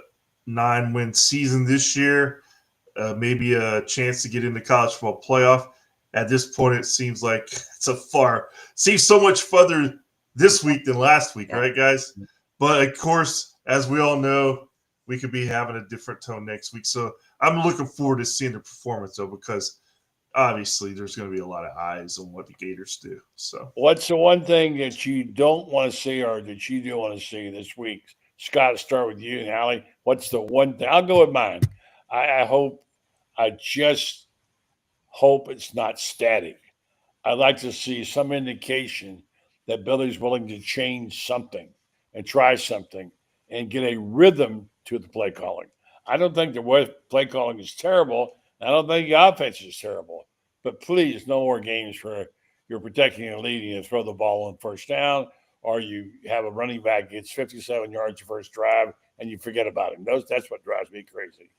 9-win season this year, maybe a chance to get in the college football playoff. At this point, it seems like seems so much further this week than last week, right, guys? But of course, as we all know, we could be having a different tone next week. So I'm looking forward to seeing the performance, though, because obviously there's going to be a lot of eyes on what the Gators do. So, what's the one thing that you don't want to see or that you do want to see this week? Scott, start with you and Allie. What's the one thing? I'll go with mine. I just hope it's not static. I'd like to see some indication that Billy's willing to change something and try something and get a rhythm to the play calling. I don't think the play calling is terrible. I don't think the offense is terrible. But please, no more games where you're protecting and leading and throw the ball on first down, or you have a running back gets 57 yards your first drive and you forget about him. That's what drives me crazy.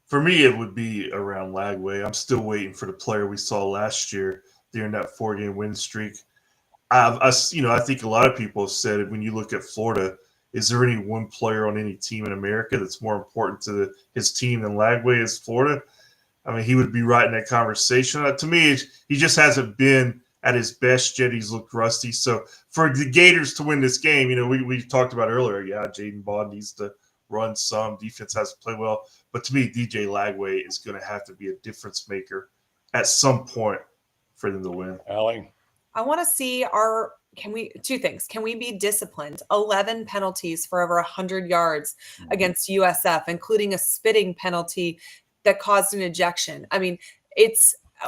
For me, it would be around Lagway. I'm still waiting for the player we saw last year during that 4-game win streak. I think a lot of people have said when you look at Florida, is there any one player on any team in America that's more important to his team than Lagway is Florida? I mean, he would be right in that conversation. To me, he just hasn't been at his best yet. He's looked rusty. So for the Gators to win this game, we talked about earlier, Jaden Bond needs to run some. Defense has to play well. But to me, DJ Lagway is going to have to be a difference maker at some point for them to win. Allie? I want to see two things. Can we be disciplined? 11 penalties for over 100 yards against USF, including a spitting penalty that caused an ejection. I mean,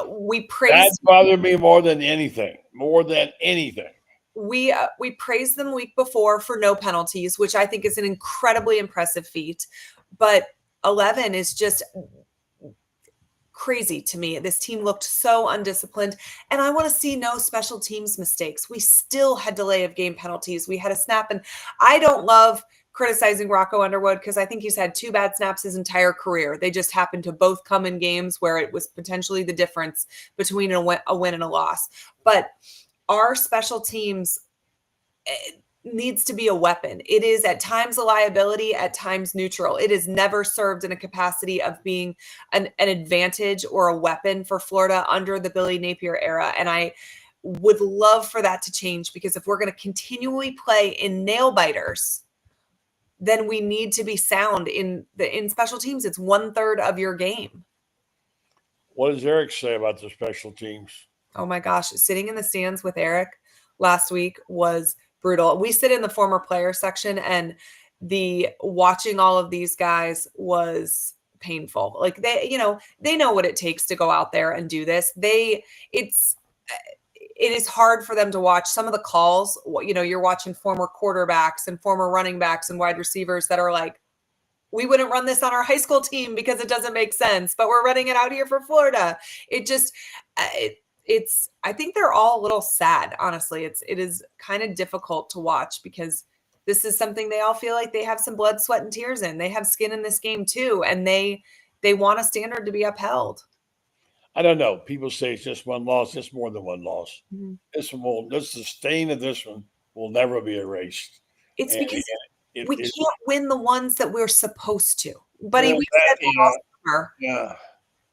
we praise. That bothered me more than anything. More than anything. We praised them week before for no penalties, which I think is an incredibly impressive feat. But 11 is just crazy to me. This team looked so undisciplined, and I want to see no special teams mistakes. We still had delay of game penalties. We had a snap, and I don't love criticizing Rocco Underwood because I think he's had 2 bad snaps his entire career. They just happened to both come in games where it was potentially the difference between a win and a loss. But our special teams needs to be a weapon. It is at times a liability, at times neutral. It is never served in a capacity of being an advantage or a weapon for Florida under the Billy Napier era. And I would love for that to change, because if we're going to continually play in nail biters, then we need to be sound in special teams. It's 1/3 of your game. What does Eric say about the special teams? Oh my gosh. Sitting in the stands with Eric last week was brutal. We sit in the former player section, and the watching all of these guys was painful. Like they know what it takes to go out there and do this. It is hard for them to watch some of the calls. You're watching former quarterbacks and former running backs and wide receivers that are like, we wouldn't run this on our high school team because it doesn't make sense, but we're running it out here for Florida. It just, I think they're all a little sad, honestly. It is kind of difficult to watch because this is something they all feel like they have some blood, sweat, and tears in. They have skin in this game too, and they want a standard to be upheld. I don't know. People say it's just one loss. It's more than one loss. Mm-hmm. The stain of this one will never be erased. It's because we can't win the ones that we're supposed to. But we said that all summer.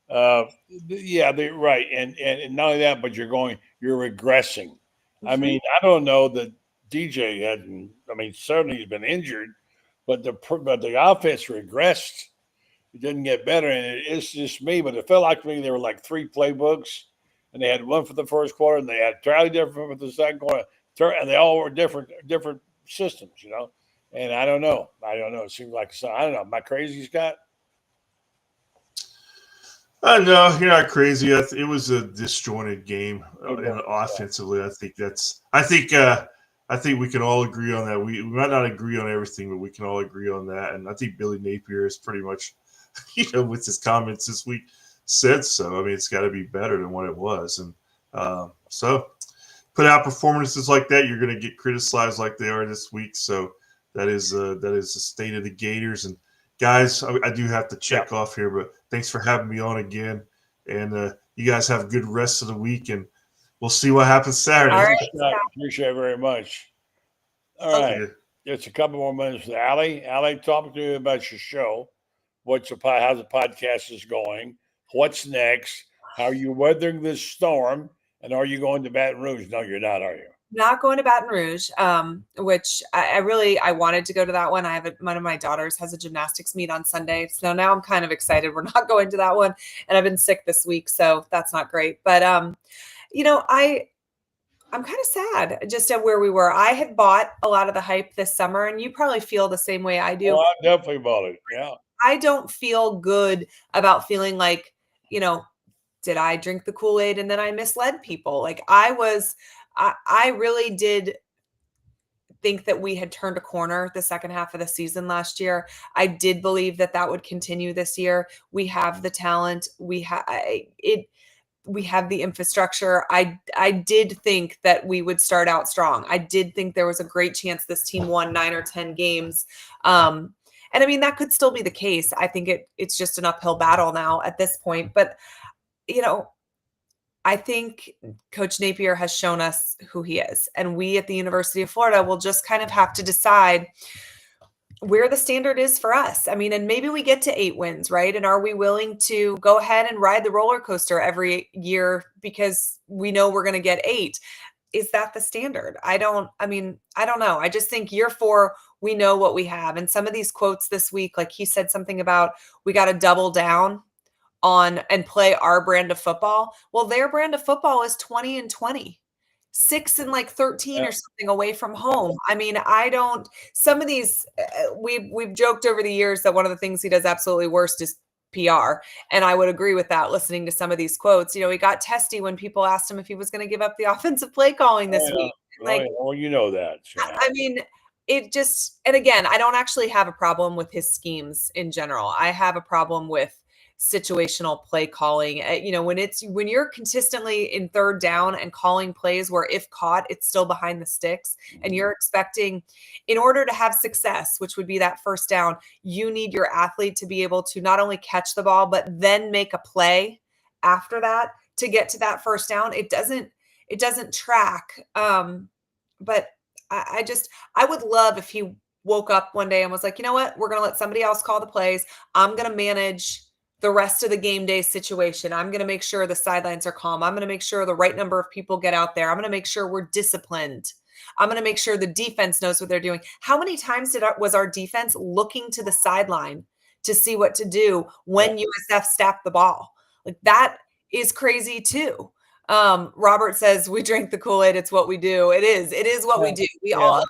Yeah. They're right. And not only that, but you're regressing. Mm-hmm. I mean, I don't know that DJ hadn't. I mean, certainly he's been injured, but the offense regressed. It didn't get better, and it's just me. But it felt like to me there were like 3 playbooks, and they had one for the first quarter, and they had entirely different for the second quarter, and they all were different systems, And I don't know. It seems like I don't know. Am I crazy, Scott? No, you're not crazy. It was a disjointed game offensively. I think we can all agree on that. We might not agree on everything, but we can all agree on that. And I think Billy Napier is pretty much, with his comments this week, said so. I mean, it's got to be better than what it was. And so put out performances like that, you're going to get criticized like they are this week. So that is the state of the Gators. And guys, I do have to check off here, but thanks for having me on again. And you guys have a good rest of the week, and we'll see what happens Saturday. All right. Appreciate it very much. All right. Just a couple more minutes with Allie. Allie, talk to me about your show. How's the podcast is going? What's next? How are you weathering this storm? And are you going to Baton Rouge? No, you're not, are you? Not going to Baton Rouge, which I wanted to go to that one. One of my daughters has a gymnastics meet on Sunday. So now I'm kind of excited. We're not going to that one. And I've been sick this week, so that's not great. But, I'm kind of sad just at where we were. I had bought a lot of the hype this summer, and you probably feel the same way I do. Well, I definitely bought it. Yeah. I don't feel good about feeling like, did I drink the Kool-Aid and then I misled people? Like I really did think that we had turned a corner the second half of the season last year. I did believe that would continue this year. We have the talent. We have the infrastructure. I did think that we would start out strong. I did think there was a great chance this team won 9 or 10 games. And I mean, that could still be the case. I think it's just an uphill battle now at this point. But, I think Coach Napier has shown us who he is. And we at the University of Florida will just kind of have to decide where the standard is for us. I mean, and maybe we get to 8 wins, right? And are we willing to go ahead and ride the roller coaster every year because we know we're going to get 8? Is that the standard? I don't know. I just think year 4, we know what we have. And some of these quotes this week, like he said something about, we got to double down on and play our brand of football. Well, their brand of football is 20-20. 6 and 13 or something away from home. I mean, some of these, we've joked over the years that one of the things he does absolutely worst is PR. And I would agree with that, listening to some of these quotes. He got testy when people asked him if he was going to give up the offensive play calling this week. Well, you know that. So. I mean, it just, and again, I don't actually have a problem with his schemes in general. I have a problem with situational play calling. When you're consistently in third down and calling plays where if caught, it's still behind the sticks, and you're expecting, in order to have success, which would be that first down, you need your athlete to be able to not only catch the ball, but then make a play after that to get to that first down. It doesn't track. But I would love if he woke up one day and was like, you know what, we're going to let somebody else call the plays. I'm going to manage the rest of the game day situation. I'm going to make sure the sidelines are calm. I'm going to make sure the right number of people get out there. I'm going to make sure we're disciplined. I'm going to make sure the defense knows what they're doing. How many times was our defense looking to the sideline to see what to do when USF snapped the ball? Like, that is crazy too. Robert says, we drink the Kool-Aid. It's what we do. It is what we do. We all,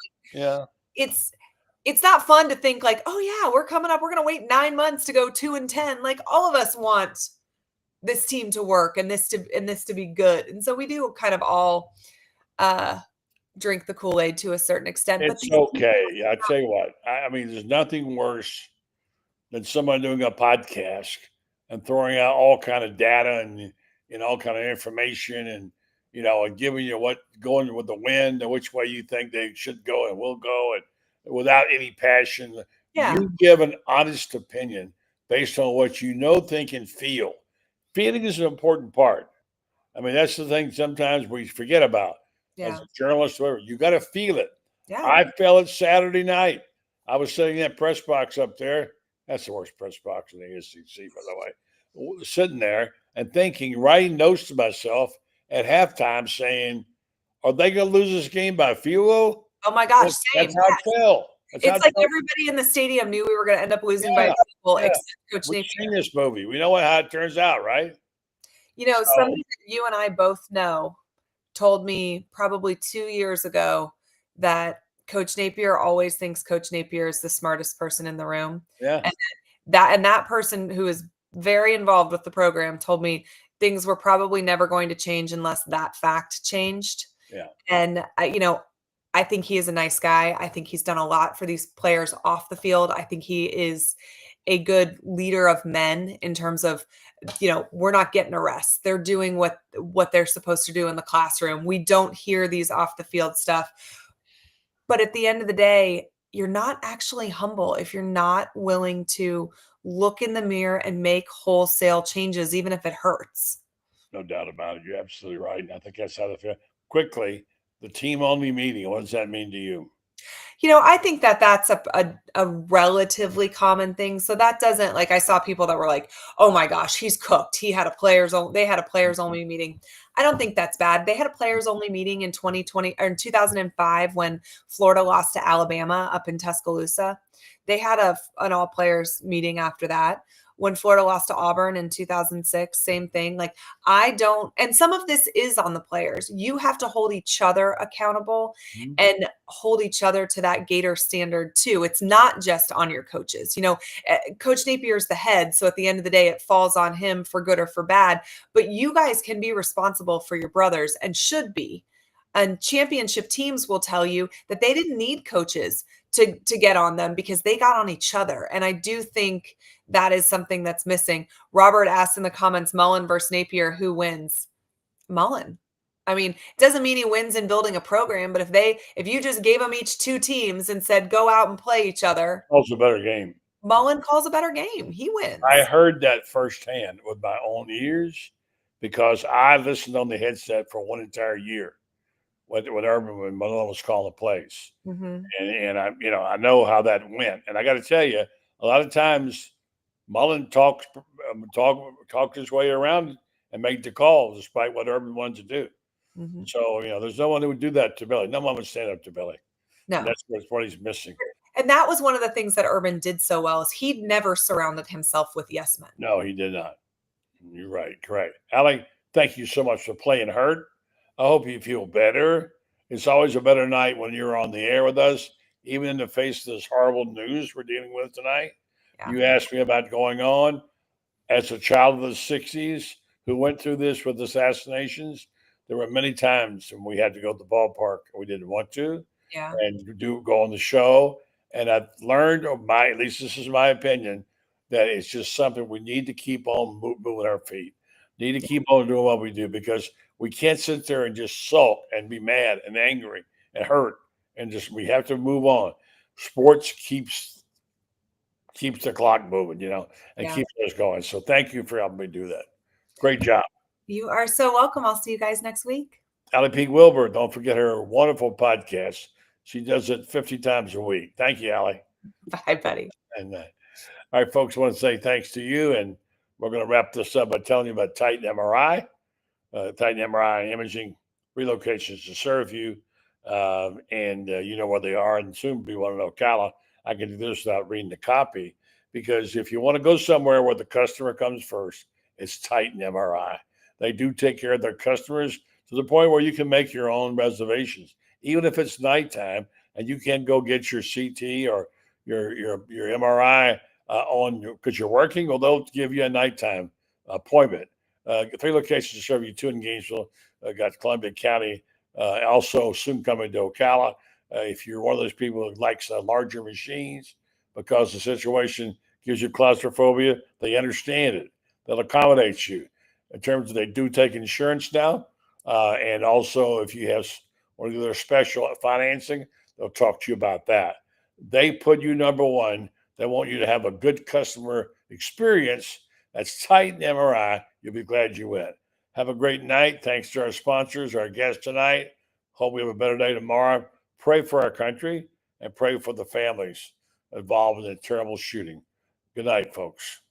it's not fun to think like, oh yeah, we're coming up. We're going to wait 9 months to go 2-10. Like all of us want this team to work and this to be good. And so we do kind of all drink the Kool-Aid to a certain extent. It's okay. I tell you what, I mean, there's nothing worse than someone doing a podcast and throwing out all kind of data and all kind of information and and giving you what going with the wind and which way you think they should go and will go and without any passion. Yeah. You give an honest opinion based on what you know, think, and feel. Feeling is an important part. I mean, that's the thing sometimes we forget about. Yeah. As a journalist, whatever, you got to feel it. Yeah. I felt it Saturday night. I was sitting in that press box up there. That's the worst press box in the SEC, by the way. Sitting there and thinking, writing notes to myself at halftime saying, are they going to lose this game by a field goal? Oh my gosh, same. That's how it felt. It's like everybody in the stadium knew we were going to end up losing by a field goal except Coach We've Napier. seen this movie. We know how it turns out, right? Somebody that you and I both know told me probably 2 years ago that Coach Napier always thinks Coach Napier is the smartest person in the room. Yeah. And that person who is very involved with the program told me things were probably never going to change unless that fact changed. Yeah. And I think he is a nice guy. I think he's done a lot for these players off the field. I think he is a good leader of men in terms of, we're not getting arrests. They're doing what they're supposed to do in the classroom. We don't hear these off the field stuff. But at the end of the day, you're not actually humble if you're not willing to look in the mirror and make wholesale changes, even if it hurts. No doubt about it. You're absolutely right. And I think that's how they feel. Quickly, the team-only meeting, what does that mean to you? I think that's a relatively common thing. So that doesn't, like, I saw people that were like, oh my gosh, he's cooked. They had a players only meeting. I don't think that's bad. They had a players only meeting in 2020 or in 2005 when Florida lost to Alabama up in Tuscaloosa. They had an all players meeting after that. When Florida lost to Auburn in 2006, same thing. Like, and some of this is on the players. You have to hold each other accountable and hold each other to that Gator standard too. It's not just on your coaches. Coach Napier is the head. So at the end of the day, it falls on him for good or for bad. But you guys can be responsible for your brothers and should be. And championship teams will tell you that they didn't need coaches to get on them because they got on each other. And I do think that is something that's missing. Robert asked in the comments, Mullen versus Napier, who wins? Mullen. I mean, it doesn't mean he wins in building a program, but if you just gave them each 2 teams and said, go out and play each other. Calls a better game. Mullen calls a better game. He wins. I heard that firsthand with my own ears because I listened on the headset for one entire year. When Urban, when Mullen was calling the plays, and I know how that went, and I got to tell you, a lot of times Mullen talked his way around and made the call despite what Urban wanted to do. So there's no one who would do that to Billy. No one would stand up to Billy. No, and that's what he's missing. And that was one of the things that Urban did so well is he never surrounded himself with yes men. No, he did not. You're right. Correct. Allie, thank you so much for playing hurt. I hope you feel better. It's always a better night when you're on the air with us, even in the face of this horrible news we're dealing with tonight. Yeah. You asked me about going on. As a child of the 60s who went through this with assassinations, there were many times when we had to go to the ballpark and we didn't want to. Yeah. And go on the show. And I've learned, at least this is my opinion, that it's just something we need to keep on moving our feet. Need to keep on doing what we do because we can't sit there and just sulk and be mad and angry and hurt and we have to move on. Sports keeps the clock moving, and keeps us going. So thank you for helping me do that. Great job. You are so welcome. I'll see you guys next week. Allie P. Wilbur, don't forget her wonderful podcast. She does it 50 times a week. Thank you, Allie. Bye, buddy. And all right, folks, I want to say thanks to you. And we're going to wrap this up by telling you about Titan MRI. Titan MRI imaging relocations to serve you. And you know where they are. And soon be one in Ocala. I can do this without reading the copy. Because if you want to go somewhere where the customer comes first, it's Titan MRI. They do take care of their customers to the point where you can make your own reservations, even if it's nighttime and you can't go get your CT or your MRI on because you're working, or they'll give you a nighttime appointment. 3 locations to serve you, 2 in Gainesville, got Columbia County, also soon coming to Ocala. If you're one of those people who likes larger machines because the situation gives you claustrophobia, they understand it. They'll accommodate you. In terms of they do take insurance now, and also if you have one of their special financing, they'll talk to you about that. They put you number one. They want you to have a good customer experience. That's Titan MRI. You'll be glad you went. Have a great night. Thanks to our sponsors, our guests tonight. Hope we have a better day tomorrow. Pray for our country and pray for the families involved in a terrible shooting. Good night, folks.